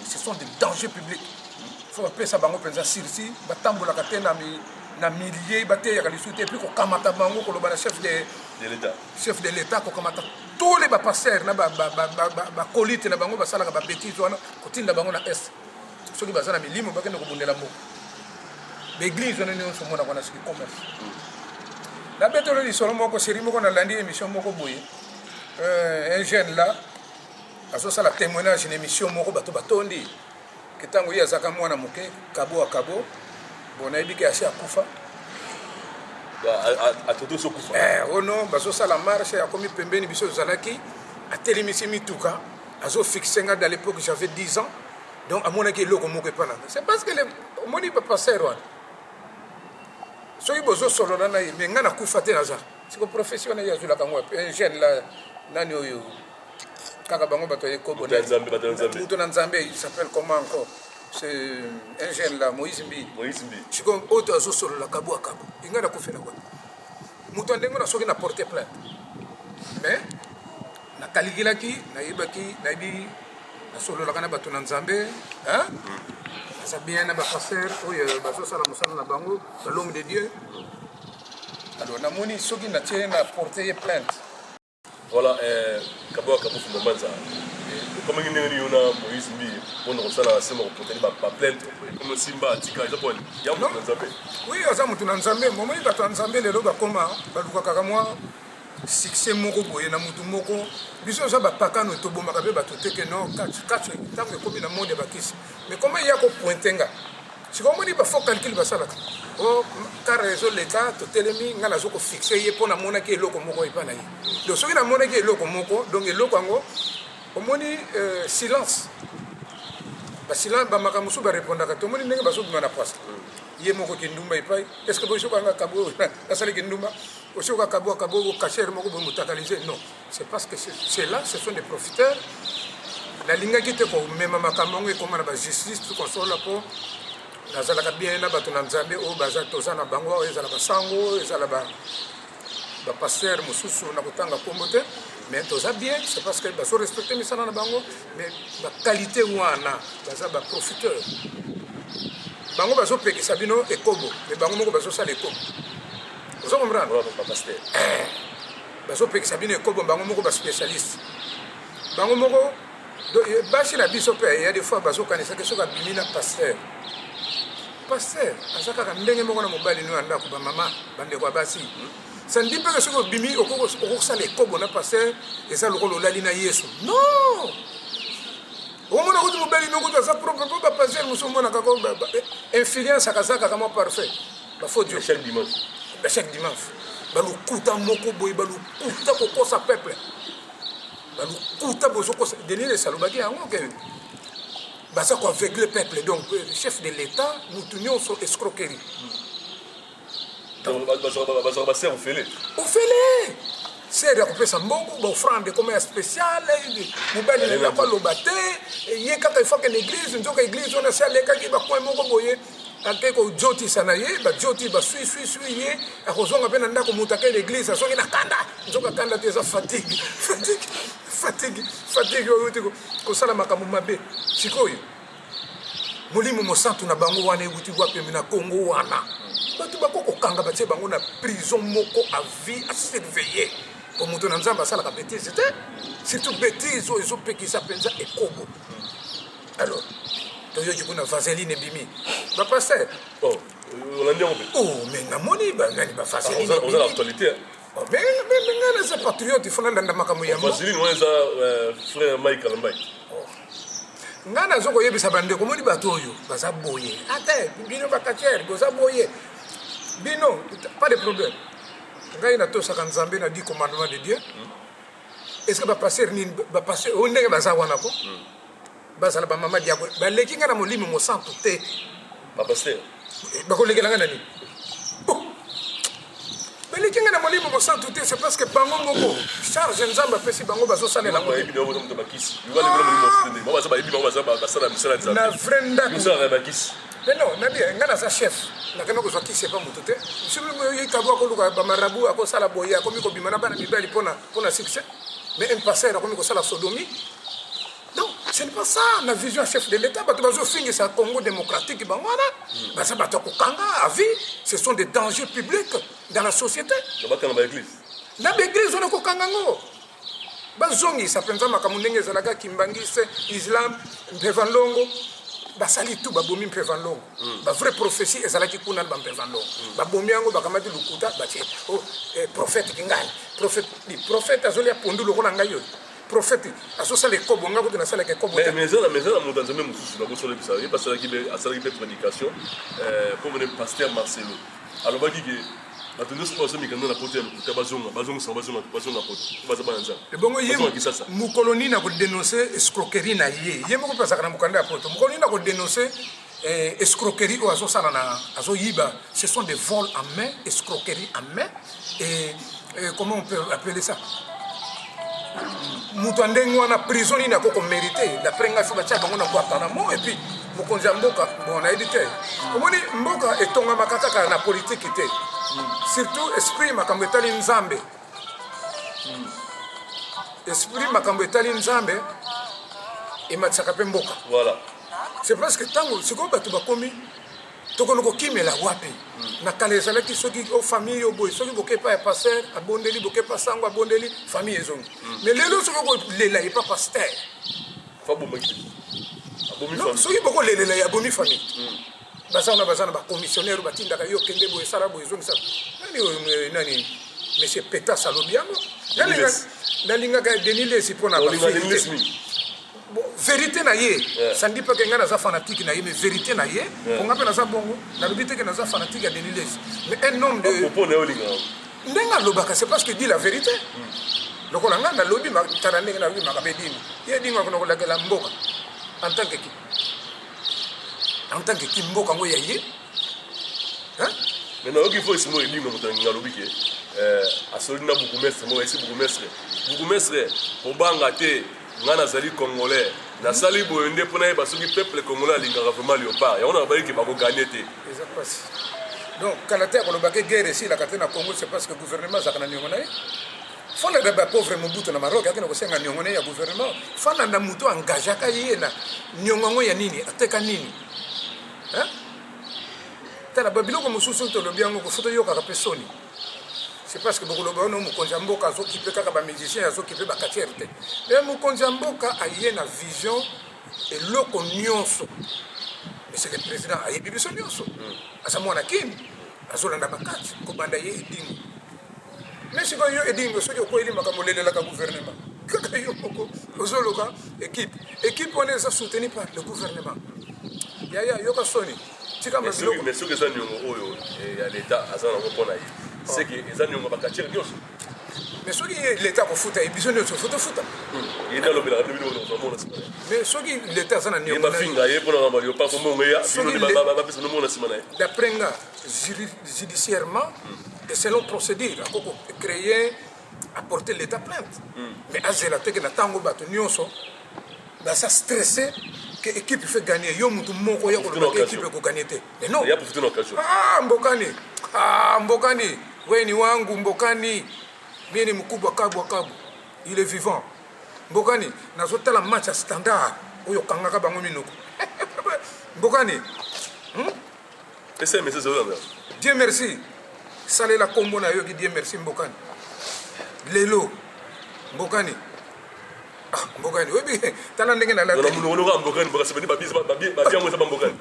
Ce sont des dangers publics. Il faut appeler ça bango président Sirsi, batambola katena na milliers baté ya lisouté puis ko kamata bango ko loba chef de l'état ko kamata tous les pasteurs na ba colite na bango basala ba bêtise wana ko tinda bango na est soki bazana milimo bakende ko bundela mbo l'église on est on se mona kona ski commerce la betolo li solo moko série moko na landi émission moko boye un jeune là aso sala témoignage une émission moko bato batondi kitango ya zaka mwana moke kabo bon nayebi ke asi akufa atoto so kufa oh non bazosala marche akomi pembeni biso ozalaki atelemisi mituka azofixe nga dans l'époque j'avais 10 ans donc amonaki eloko moko epana c'est parce que omoni bapasteur wana soki bozosolola na ye mais nga nakufa te naza siko professionnel yazulaka ngo un jeune là nani oyo kaka bango bato yekobo mutu na nzambe il s'appelle comment encore c'est un jeune là Moïse Mbi je comme auto azo solo la kabo inga na kufela kwa mutu ndengo na soki na porter plainte mais na kaligilaki na yibaki na bi na solo la kana bato na nzambe hein ça bien na ba pasteur oyo bazo sala musala na bango l'homme de Dieu alors na moni soki na tie na porter plainte. Voilà, Kabo Fumbanza. Comme il y a une Moïse Mbi, on a reçu la semaine pour tenir ma plainte. Comme Simba, Tika, il y a un Nzambé. Oui, il y a un Nzambé. Moi, il y a un Nzambé, les lois comme moi, succès moko boye na mutu moko. Biso ça ba pakano to bomba kabe ba to teke non catch tant que comme na monde ba kisi. Mais comment il y a ko pointenga? Si comme on dit ba faut calcul ba sala. Oh, car réseau l'état to telemi ngala zoko fixer ye pona mona ke eloko moko epana ye. Donc soki na mona ke eloko moko donc eloko ngo omoni silence. Ba silence ba makamusu ba répondaka to moni ndenge baso bima na poste. Ye moko ki ndumba epai. Est-ce que boso kanga kabo asali ki ndumba aussi ka kabo cacher moko bo mutakaliser non. C'est parce que c'est là ce sont des profiteurs. La linga qui te ko mema makamongo e koma na ba justice tout console là pour nazalaka bien na bato na nzambe o baza toza na bango ezala basango ezala ba pasteur mosusu na kotanga kombo te mais toza bien c'est parce que baso respecter misana na bango mais ba qualité wana baza ba profiteur bango baso pekisa bino ekobo mais bango moko baso sala ekobo ozo comprendre ba pasteur baso pekisa bino ekobo bango moko ba spécialiste bango moko bashi na biso pe ya des fois baso kanisa ke soka bimina pasteur pasteur azaka ka ndenge moko na mobali no anda ko ba mama bande kwa basi ça ne dit pas que ce que bimi au sala ekobo na pasteur eza lokolo lali na Yesu non au mona ko mobali no ko za propre ba pasteur musomo na kako influence akazaka kama parfait ba faut Dieu chaque dimanche ba lukuta moko boy ba lukuta ko kosa peuple ba lukuta bozo ko Denis Less alobaki yango ke basa ko avec le peuple donc le chef de l'état nous tenions sur escroquerie donc ba ser au félé c'est à couper ça mbongo ba offrande comme un spécial mobali na ko lobaté ye kaka il faut que l'église nzoka église on a ça les kaki ba ko moko boye akeko joti sana ye ba joti ba sui ye akozonga pena ndako mutaka l'église asoki na kanda nzoka kanda te za fatigue oyo ko sala makambo mabe sikoyo molimo mosantu na bango wana ebuti kwa pembe na Congo wana batu bako kokanga batie bango na prison moko à vie à surveiller Comme moto na nzamba ça la bêtise c'était surtout bêtise ils ont qui s'appelle ça ekobo. Alors toyo jikuna vaseline bimi. Ba passer. Oh, on a dit oh mais na moni ba ngani ba vaseline. On a l'actualité. Oh mais ngana ça patriote il faut landa makamu ya mo. Vaseline on ça frère Mike Kalambay. Ngana zoko yebisa bande ko moni bato oyo baza boye. Ate bino ba kacher goza boye. Bino pas de problème. Ngai na tosaka nzambe na 10 commandements de Dieu. Est-ce que va passer on ndenge baza wana ko? Baza la ba mama diako. Ba leki ngana molimo mo santu te. Ba passer. Ba ko lekela ngana ni. Ba leki ngana molimo mo santu te c'est parce que bango moko charge nzamba pesi bango bazo salela ngo. Ebi no to bakisi. Yo le molimo santu. Ba baza ba ebi ba basala misala nzambe. Na vrenda. Misala bakisi. Mais non, Nabi, ngana sa chef. Na kana ko qui c'est pas mutote. Si vous y kabwa ko luka ba marabu ako sala boya ko mi ko bimana bana bibali pona succès. Mais un passé ko mi ko sala sodomie. Non, ce n'est pas ça la vision chef de l'État. Bato bazo fingi sa Congo démocratique bangwana. Ba sa bato ko kanga à vie, ce sont des dangers publics dans la société. Ba kana ba église. Na l'église on ko kanga ngo. Bazongi sa penza makamundenge zalaka kimbangise Islam mpevan longo. Basali tout babomi mpevan longo ba vraie prophétie ezalaki kuna ba mpevan longo babomi yango bakamati lukuta batie oh prophète kingani prophète azoli apondu lokola ngai yo prophète asosala ekobo ngako tuna sala ekobo mais ça monta nzambe mususu bakosala bisa ye pasala ki be asala ki prédication comme le pasteur Marcelo alors ba kike batundu so so mikanda na pote ya bazonga pote baza banza bongo yemo mukoloni na ko dénoncer escroquerie na ye moko pasaka na mukanda pote mukoloni na ko dénoncer escroquerie ou azo sala na azo yiba ce sont des vols en main escroquerie en main et comment on peut appeler ça mutandengo na prison ina ko mériter d'après nga faut batia bango na Guantanamo et puis mokonzi mboka bon na édité omoni mboka etonga makaka na politique té surtout esprit makambo etali nzambe esprit makambo etali nzambe ematsaka pe mboka voilà c'est parce que tango siko bato bakomi tokonoko kimela wapi na kala ezalaki soki o famille yo boy soki boke pa pasteur abondeli boke pa sango abondeli famille ezongi mais lelo soki ko lela ye pa pasteur fa bomaki abomi famille soki boko lela ya bomi famille bazana ba commissionnaire batindaka yo kende boy sala boy ezongi sa nani monsieur Peta Salobiano nalinga ka Denis pona ba vérité na ye ça ne dit pas que ngana za fanatique na ye mais vérité na ye on appelle ça bongo na lobité que na za fanatique ya Denis mais un homme de propos néolinga ndenga lobaka c'est parce que dit la vérité lokola ngana lobi ma tarane na lobi makabe dini ye dinga kono ko lagela mboka en tant que mboka ngo ya ye hein mais non il faut essayer de dire que ngana lobi ke asolina beaucoup mestre obanga te ngana zali congolais na sali boyende pona ba soki peuple congolais alingaka vraiment léopard ya on a ba ki ba ko gagner te donc kanate ko lobaka guerre ici la katena Congo c'est parce que gouvernement zakana nyongona fona de ba pauvre Mobutu na Maroc akena ko senga nyongona ya gouvernement fana na muto engagé ka yena nyongongo ya nini ateka nini hein tala babiloko mususu to lobiango ko foto yoka ka pesoni. C'est parce que beaucoup de gens ont mboka zo qui peut kaka ba musicien zo qui peut ba kacherte mais mokonzi mboka ayena vision et loko nyonso mais c'est le président ayi bibiso nyonso asa mwana kim azolanda bakati ko banda ye edingo mais si ko yo edingo so ko eli makambo lelela ka gouvernement kaka yo moko ozoloka équipe on est soutenu par le gouvernement ya yo ka soni tika mazilo mais ce que ça nyongo oyo ya l'état azana ko pona yi c'est que les animaux pas catcher Dios mais ceux qui l'état ko futa et besoin de futa il est dans le mais ceux qui l'état ça na il m'a finga il pour la mario pas comme on ya ba pesa no mona simana d'après nga judiciairement et selon procédure akoko créer apporter l'état plainte mais azela te que na tango bato nyonso ba ça stressé que équipe fait gagner yo mutu moko ya ko équipe ko gagner te mais non il y a profiter l'occasion mbokani weni wangu mbokani mimi mkubwa kabwa il est vivant mbokani nazotala match standard oyo kangaka bango minoko mbokani essaye mais c'est ça Dieu merci salela kombo na yo ki Dieu merci mbokani lelo mbokani mbokani oyebi tala ndenge nalati na munoko nga mbokani bakasepeli babiango eza bambokani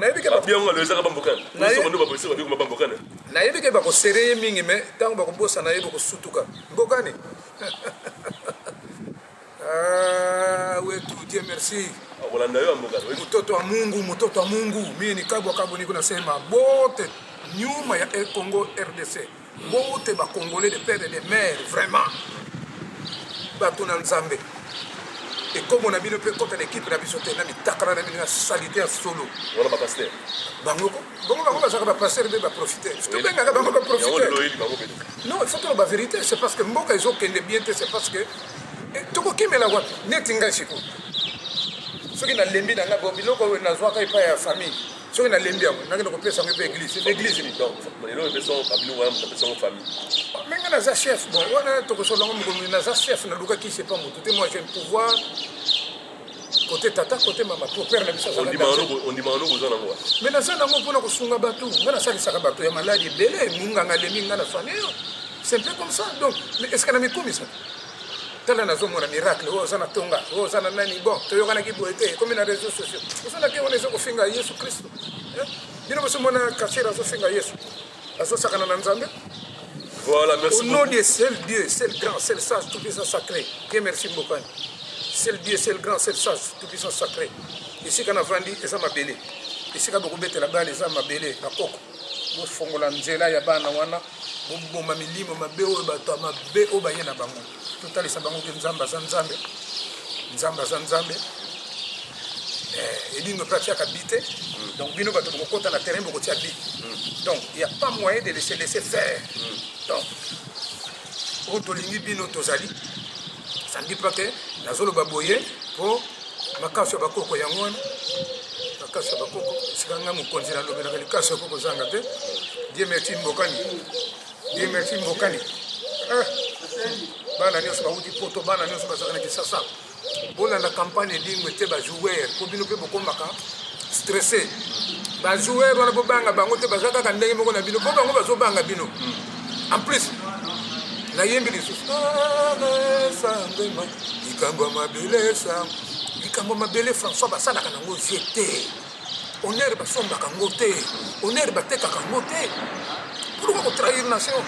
nayebi ke babiango alo ezaka bambokani osokondo bapolisi babikoma bambokani nayebi ke bakosere ye mingi me ntango bakobosana ye bakosutuka mbokani wetu Dieu merci kolanda yo mbokani mtoto wa Mungu mimi nikabwa niko nasema bote nyuma ya Congo RDC bote ba congolais de père et de mère vraiment bato na nzambe et comme on a mis le peu contre l'équipe na biso te na mitakala na bina salité ya solo wala ba pasteur bango ba saka ba pasteur be ba profiter to benga bango ba profiter non il faut que la vérité c'est parce que mboka ils ont kende bien c'est parce que toko kimela wapi netinga shiko soki na lembi na nga bo biloko we na zwaka ipa ya famille soki na lembi yango nakende kopesa ngo pe l'église ni donc lelo peso babilo wana mtapesa ngo famille menga na za chef bon wana toko so longo mo na za chef na luka ki c'est pas moto te moi j'ai le pouvoir côté tata côté mama pour père na biso ça on dit mano ko zana ngo mais na ça nango pona ko sunga batu ngana sali saka batu ya maladi belé munga ngalemi ngana soigner c'est un peu comme ça donc est-ce que na mikomi ça tala nazomona miracle oyo oza na tonga oyo oza na nani bon toyokanaki boye te komi na réseaux sociaux ozonaki wana eza kofinga yesu kristo bino bosomona kachere azofinga yesu azosakana na nzambe voilà merci au nom de seul Dieu seul grand seul sage tout puissant sacré Dieu merci mbokani seul Dieu seul grand seul sage tout puissant sacré esika navandi eza mabele esika bokobetela bana eza mabele na koko bofongola nzela ya bana wana boboma milimo mabe oyo bato mabe oyo baye na bango totalisa bango ke nzambe aza nzambe elingo mpe atiaka bi te donc bino bato bokokota na terrain bokotia bi donc il y a pas moyen de se laisser faire donc oyo tolingi bino tozali sandi mpa ke nazoloba boye mpo makasi ya bakoko yango wana makasi ya bakoko esika nga mokonzi nalobelaka likasi ya koko zanga te Dieu merci mbokani Dieu merci mbokani bana nyonso bauti poto bana nyonso bazalaka na kisasa bolanda campagne elingo ete bajoueur po bino mpe bokombaka stressé bajoueur wana bobanga bango te baza kaka ndenge moko na bino po bango bazobanga bino en plus nayembi lisusu sangema likambo mabele François basalaka nango vie te honneur basombaka ngo te honneur batekaka ngo te pourquoi kotrahir nation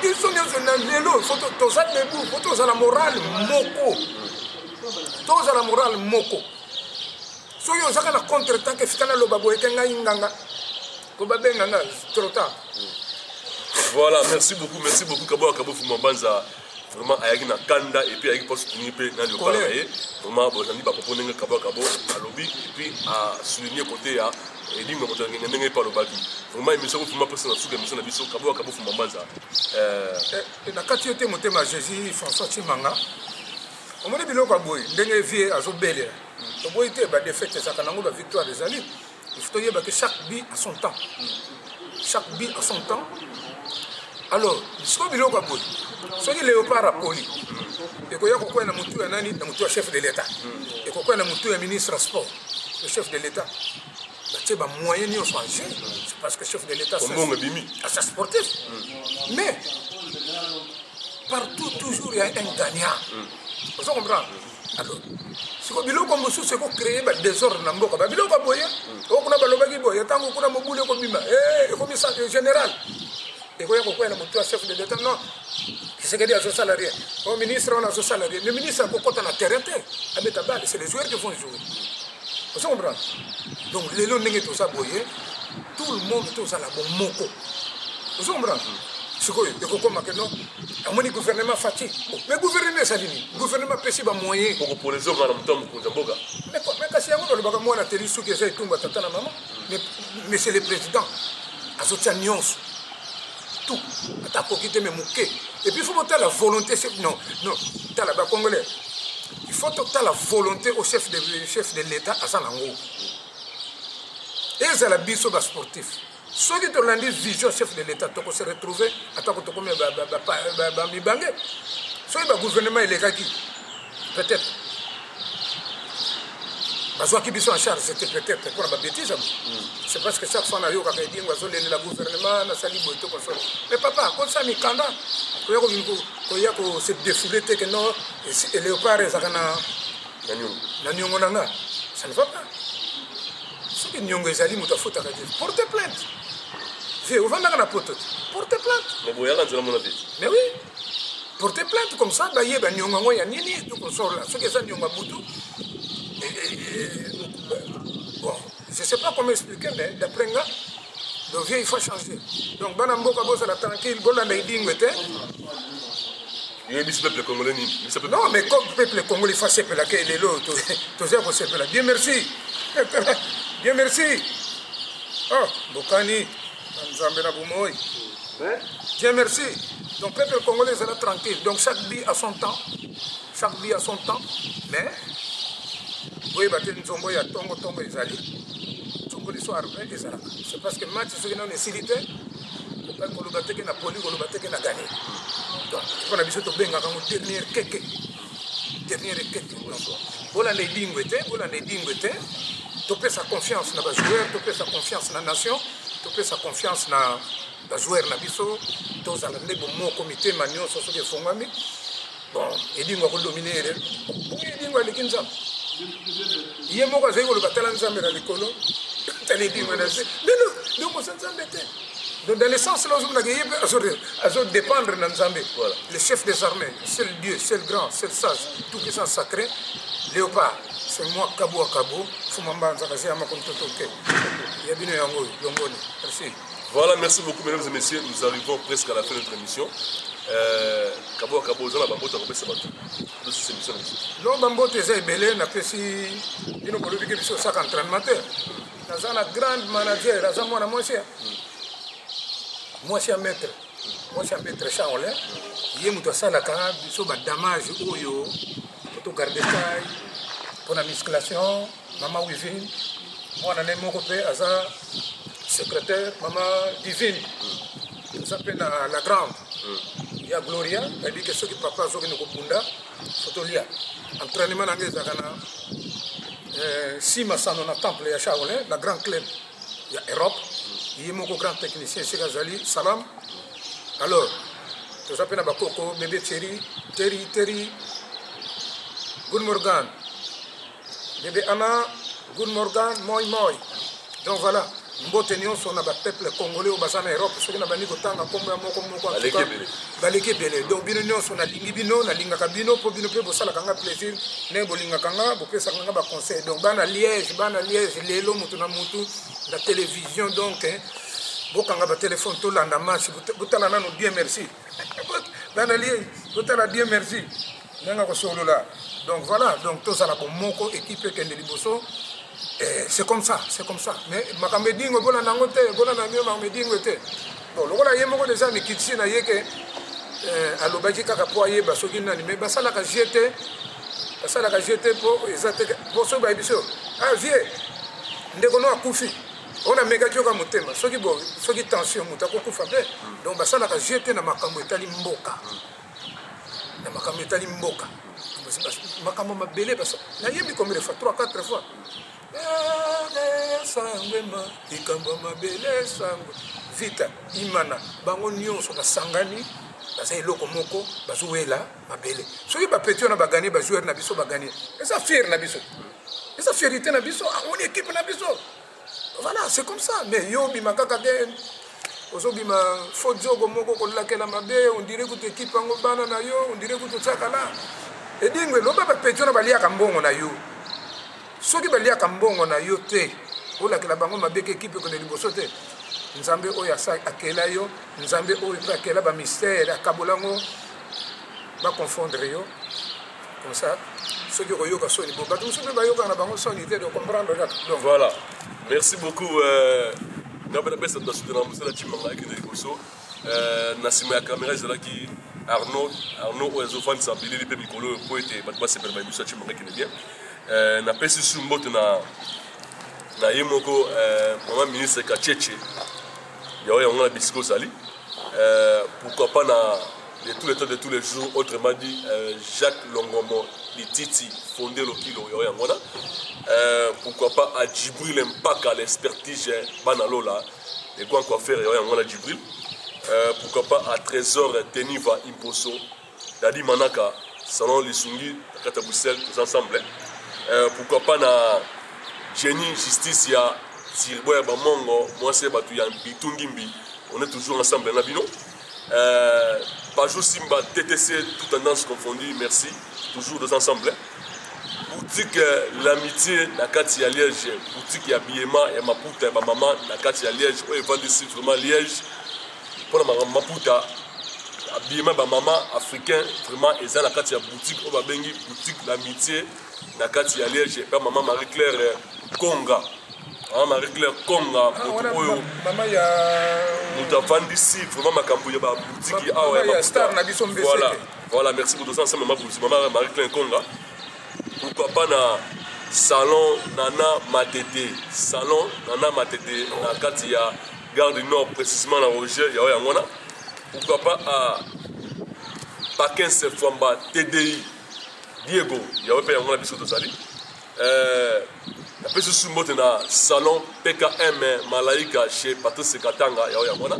biso nyonso na lelo toza debout po tozala morale moko soki ozaka na contre temps efika naloba boye ke ngai nganga po babenga nga trop tard. Voilà, merci beaucoup Kabo Fumambanza. Vraiment ayaki na kanda et puis ayaki pas soutenir pe na le parler vraiment bon nani ba proposer nga Kabo à lobby et puis à souligner côté ya et dit moto ngenge pa lo baki vraiment émission Fuma personne na souga émission na biso Kabo Fumambanza na kati yote motema Jésus François Chimanga omone biloko aboy ndenge vie azobelela to boy te ba défaite ça kanango ba victoire des alliés il faut yeba que chaque bi a son temps alors ce que biloko aboy soki léopard apoli ekoya kokoya na mutu ya nani na mutu ya chef de l'état ekokoya na mutu ya ministre ya sport le chef de l'état batie bamoyen nyonso en jeu c'est parce que chef de l'état c'est sportif mais partout toujours il y a un gagnant vous comprenez alors siko biloko mosusu ekocréer badésordre na mboka babiloko aboye okuna balobaki boye ntango kuna mobulu ekobima ekomi général ekoya kokoya na motu ya chef de l'état non Kisekedi a son salarié. Au ministre, on a son salarié. Le ministre a beaucoup de terrain. C'est les joueurs qui vont jouer. Vous comprenez? Donc, les gens qui sont aboyés, tout le monde est à la bonne moko. Vous comprenez? C'est quoi? Il faut que non. À mon gouvernement fatigué. Mais le gouvernement, ça dit. Le gouvernement peut pas moyen. Pour les hommes, mais quand c'est un peu le moi, la télé, ce qui est tout, mais c'est le président. À ce temps, tout. À ta me mouquer. Et puis il faut monter la volonté, non, t'as la congolais. Il faut monter la volonté au chef de l'État à Sanango. Et c'est la biso sportif. Ceux qui ont dit vision chef de l'État, tu peux se retrouver à ta côté comme Mibangé. Ceux qui ont gouvernement il est qui peut-être. bazwaki biso en charge, c'était peut-être pour la bêtise. C'est parce que chaque fois na yo ka dit ngwazo le la gouvernement na sali boito comme ça. Mais papa, quand ça mi kanda, ko ya ko se défouler que non et léopard ezakana na nyongo nanga. Ça ne va pas. Ce que nyongo ezali mutafuta ka dire. Portez plainte. Vieux, on va dans la pote. Portez plainte. Mais oui. Portez plainte comme ça, bah yé bah nyongo ya nini tout qu'on sort là. Ce que ça nyongo butu. Bon, je ne sais pas comment expliquer, mais d'après moi, le vieux il faut changer. Donc, Banamboka Bosa la tranquille, Bola Naiding était. Non, mais comme le peuple congolais fait ce peuple il est là, tout ça pour ce peuple. Dieu merci. Dieu merci. Oh, Bokani, Nzambena Boumoy. Dieu merci. Donc, le peuple congolais est là tranquille. Donc, chaque vie a son temps. Chaque vie a son temps. Mais. Oui, Nzombo ya tongo ezali. Tongo les soirs ezala. C'est parce que match ce qui non est silité. Pour que le bateke na poli, le bateke na gagné. Donc, on a besoin de benga comme dernier keke. Dernier keke. Voilà les dingwete, voilà les dingwete. Topé sa confiance na ba joueur, topé sa confiance na nation, topé sa confiance na ba joueur na biso. Tous à l'année bon mon comité manio sur ce que fongami. Bon, et dingwa ko dominer. Bon, et dingwa les kinza. Il y a un moment où le batalan Zambé dans l'école, tu as dit, mais non, on s'en embêtait. Donc, dans le sens là, on a gagné à dépendre de Zambé. Le chef des armées, c'est le Dieu, c'est le grand, c'est le sage, tout puissant sacré. Léopard, c'est moi, Kabo à Kabo, Fumamba, Zakazé, Amakontotoke. Il y a bien un yango, Longoni. Merci. Voilà, merci beaucoup, mesdames et messieurs. Nous arrivons presque à la fin de notre émission. Kabo Zana Bambota Robesa Batou. De cette émission. Non, Bambota est belé, n'a pas si. Il nous produit quelque chose à entraînement. Dans un grand manager, dans un mois à moi, c'est un maître. Moi, c'est un maître Shaolin. Il y a un sala quand il y a un damage pour garder taille, pour la musculation, maman Wivine. Moi, on a un mot secrétaire, maman Divine. Ça s'appelle la grande. Il y a Gloria, elle dit que ceux qui papa sont qui nous comprennent, Fotolia. Entraînement dans les Zagana, si Massano na temple, il y a Shaolin, la grande clé, il y a Europe, il y a mon grand technicien, c'est Gazali, Salam. Alors, ça s'appelle Bakoko, bébé Terry, Good Morgan, bébé Anna, Good Morgan, Moi. Donc voilà. Mbotenio son na peuple congolais au bassin Europe ceux qui na bani kotanga kombo ya moko baleke belé donc bino son na lingi bino na linga kabino po bino pe bosala kanga plaisir ne bolinga kanga bopesa kanga ba conseil donc bana Liège lelo mutu na mutu la télévision donc bokanga ba téléphone to landa match botala nanu Dieu merci bana Liège botala Dieu merci nanga ko solo là donc voilà donc tous ala ko moko équipe kende liboso. C'est comme ça. Mais makambe dingo bona nangote, bona namio makambe dingo te. Bon, lokola yemo ko déjà mi kitsi na yeke alobaji kaka po aye basoki nani mais basala ka jeter po ezate po so ba biso. Ah vie. Ndeko no akufi. On a mega joka motema. Soki tension mutako kufa be. Donc basala ka jeter na makambo etali mboka. Na makambo etali mboka. Makambo mabele baso. Na yemi comme les fois 3-4 fois. Sangwema ikambo mabele sango vita imana bango nyonso basangani basa eloko moko bazuela mabele soki bapetio na bagani ba joueur na biso bagani esa fier na biso esa fierté na biso on équipe na biso voilà c'est comme ça mais yo bima kaka den ozo bima fojogo moko ko lakela mabe on dirait que équipe ngo bana na yo on dirait que tsakala edingwe lo baba petio na balia kambongo na yo soki balia kambongo na yo te ola kila bango mabeke équipe ko ne liboso te nzambe oyo akela yo nzambe oyo pe akela ba mystère akabolango ba confondre yo comme ça soki ko yoka soni bo bato soki ba yoka na bango soni te de comprendre donc voilà merci beaucoup ngabela besa ndo sudana musala chimanga ekende liboso na sima ya caméra ezalaki Arnaud oyo fan sabili pe mikolo po ete bato basepela ba biso chimanga ekende bien na pesi su mbote na ye moko mama ministre Kacheche ya oyo ngana bisiko sali pourquoi pas de tous les temps, de tous les jours, autrement dit, Jacques Longomo, Lititi, fondé le kilo, pourquoi pas à Djibril Mpaka, l'expertise Banalola, et quoi faire, Djibril. Pourquoi pas à Trésor Teniva Imposo, Dadi Manaka, Salon Lissungi, Kata Bruxelles, tous ensemble. Pourquoi pas na Jenny Justicia, Tirboya Bamongo, moi c'est Batuyan Bitungimbi, on est toujours ensemble, Nabino. Pajou Simba, TTC, toute tendance confondue, merci, toujours deux ensemble. Boutique l'amitié, Nakati à Liège, boutique Yabiyema, et Maputa, et ma maman, Nakati à Liège, où ils vendent ici vraiment Liège. Pour la Maputa, Yabiyema, ma maman, africain, vraiment, et ça, Nakati à boutique, on va bengi, boutique l'amitié, Nakati à Liège, et maman Marie-Claire Konga. Marie-Claire Konga, maman, il y a. Nous avons ici, vraiment, ma cambouille, boutique, voilà, merci pour tout ça, maman Marie-Claire Konga. Pourquoi pas na salon Nana Matete, salon Nana Matete, na Katia, Gare du Nord, précisément na Roger, Yangona. Pourquoi pas à Paquin Sefwamba, TDI, Diego, Yawé Yangona Bissot de Sali. Après ce sous-mot na salon PKM Malaika chez Patrice Katanga, Yangona.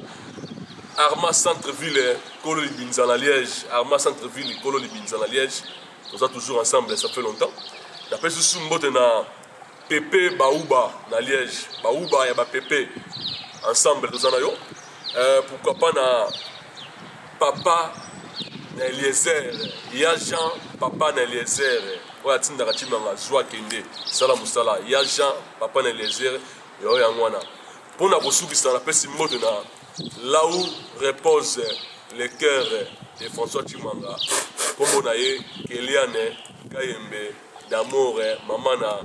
Arma Centre-Ville, Kolo Libinzana Liège, Arma Centre-Ville, Kolo Libinzana Liège. Nous sommes toujours ensemble, ça fait longtemps. D'après ce sous-mot, on a Pépé Baouba, na Liège. Baouba, il y a Pépé, ensemble, nous en avons. Pourquoi pas na Papa Eliezer, il y a Jean, Papa Eliezer. Il y a Tinda Rachimanga, Joa Kende, Salam Moussala, il y a Jean, Papa Eliezer, il y a Yangwana. Pour nous, on appelle ce mot là où repose le cœur de François Chimanga. Comme on a eu Kéliane, Kayembe, Damour, Mamana,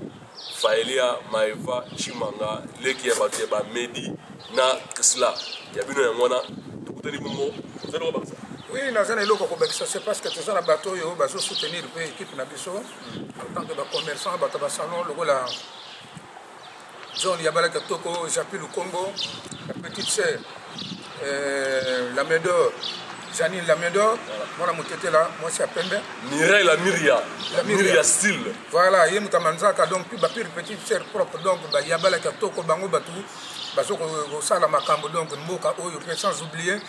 Faelia, Maeva, Chimanga, Leki Yabateba, Medi, Na, Krisla. Il y a bien un mois, tout le monde. Vous allez voir ça. Oui, c'est parce que tu as un bateau qui va soutenir l'équipe Nabiso en tant que commerçant, salon, le la zone Yabalaka Toko, j'appuie le Congo, la petite sœur, la Médor. Janine Lamédor, moi la moutete là, moi c'est à Pembe. Mireille la Myria, la Myria style. Voilà, il y a Moutamanzaka, donc puis petite sœur propre, donc il y a Balaka Toko Bango Batou, Basoko Sala Makambo, donc Mboka Oyo, sans oublier,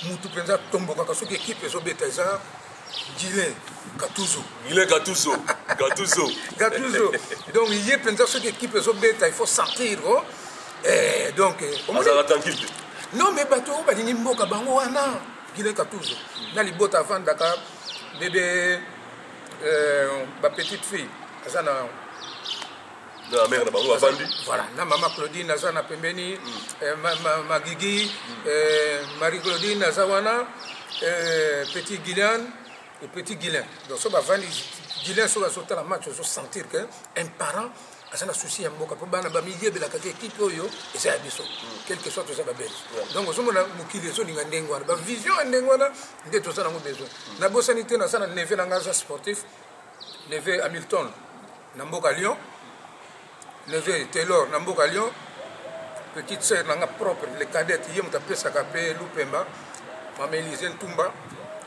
Moutou Penza Tombo, parce que l'équipe est au Bétaza, Guilin Gattuso. Guilin Gattuso, Gattuso. Gattuso. Donc il y a Penza, ce qui équipe est au Bétaza, il faut sentir. Et donc, non, mais bateau, il y a Mboka Bango Wana, Guilin Gattuso. Dans les bottes avant Dakar, bébé, ma petite fille, la mère de Bango a vendu. Voilà, maman Claudine, Nazana Pembeni, ma Guigui, Marie-Claudine, Nazawana, petit Guilain et petit Guilain. Donc, ça va vendre, Guilain, ça va sauter la match, ça va sentir qu'un parent a un souci à Mboka, pour que milieu de la équipe, et c'est Abisso, quel que soit tout ça, va bien. Donc, on a une vision, de tout ça, on a besoin. La bonne sanité, on a un neveu dans sportif, neveu Hamilton, dans Mboka Lyon. Levé Taylor Namboka Lyon, petite sœur nanga propre, les cadettes, il y a un peu ça capé Lupemba, Maman Elisée Tumba,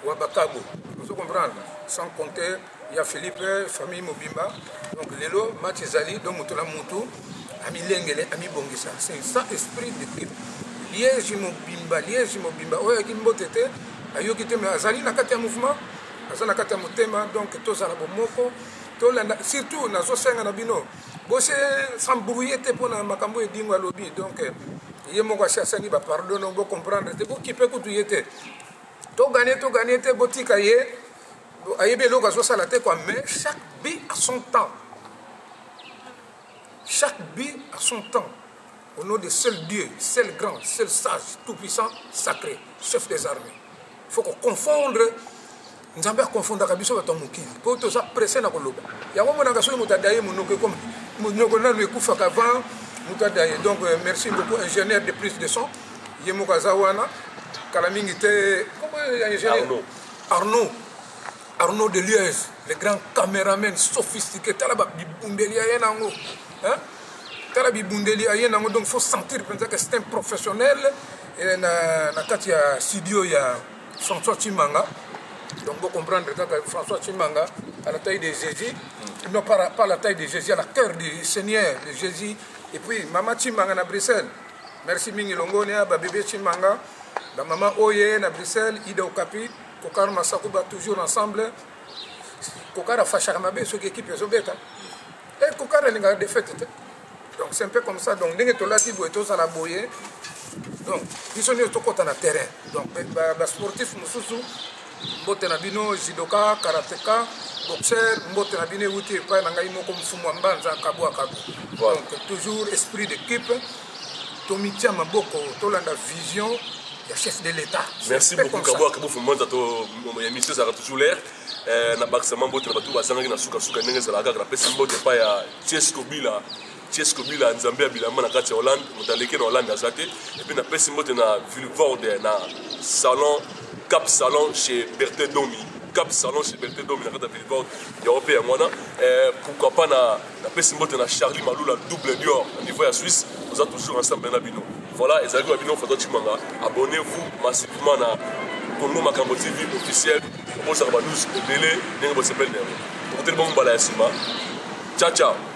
Wabakabo. Vous comprenez? Sans compter, il y a Philippe, famille Mobimba, donc Lélo, Matizali, donc Moutoula Moutou, Ami Lengele, Ami Bongissa. C'est ça esprit d'équipe. Liège Mobimba, Liège Mobimba, ouais, qui m'botete, ayo qui te met Azali, nakati mouvement, Azali nakati motema, donc tous à la bomoko, surtout na zosenga na bino. Bosse sans brouiller pour na makambo edingo lobby donc yemo kwa sasani ba pardon on va comprendre te ko kipe ko tuyete to gagner te botika ye ayebe lo ka so sala te quoi mais chaque bille a son temps, chaque bille a son temps au nom de seul Dieu, seul grand, seul sage, tout puissant, sacré, chef des armées. Il faut qu'on confondre. Nous avons confondre avec biso bato mukili pour tout ça presser na koloba ya ngo mona kaso mutadaye munoke comme munoko na le kufa avant mutadaye. Donc merci beaucoup ingénieur de prise de son yemo kazawana kalamingi te comment ingénieur Arnaud de Liège, le grand caméraman sophistiqué talaba bundeli ayenango hein talabi bundeli ayenango. Donc faut sentir que c'est un professionnel et na katia studio ya François Chimanga. Donc, vous comprendre que François Chimanga, à la taille de Jésus, non pas la taille de Jésus, à la cœur du Seigneur, de Jésus. Et puis, Maman Chimanga à Bruxelles. Merci Mingi Longonia, bébé Chimanga, Maman Oye à Bruxelles, Ida Okapi, Kokar Masakuba, toujours ensemble. Kokar a fâché à ma belle, ceux qui équipent les obètes. Et Kokar a une défaite. Donc, c'est un peu comme ça. Donc, nous sommes tous à la boye. Donc, nous sommes tous sur le terrain. Donc, les sportifs, nous mbote na bino judoka karateka boxeur mbote na bino wuti pa na ngai moko mfumu mbanza kabwa kabu. Donc toujours esprit d'équipe tomitia maboko tolanda vision ya chef de l'état. Merci beaucoup kabwa kabu mfumu mbanza to émission ça toujours l'air na bakisama mbote na batu basanga na suka suka ndenge za la pesa mbote pa ya Chesco Bila Nzambe Bilama na kati ya Hollande motaleke na Hollande azate et puis na pesa mbote na Villevorde na salon Cap Salon chez Berthe Domi. Cap Salon chez Berthe Domi, la Villevorde, européen. Pourquoi pas na Pessimbote na Charlie Malou, la double Dior, au niveau de Suisse, vous êtes toujours ensemble. Voilà, et ça veut dire que abonnez-vous massivement à Congo Makambo TV officiel. Pour ça, nous, au délai, nous allons se faire. Pour tout le monde, ciao, ciao.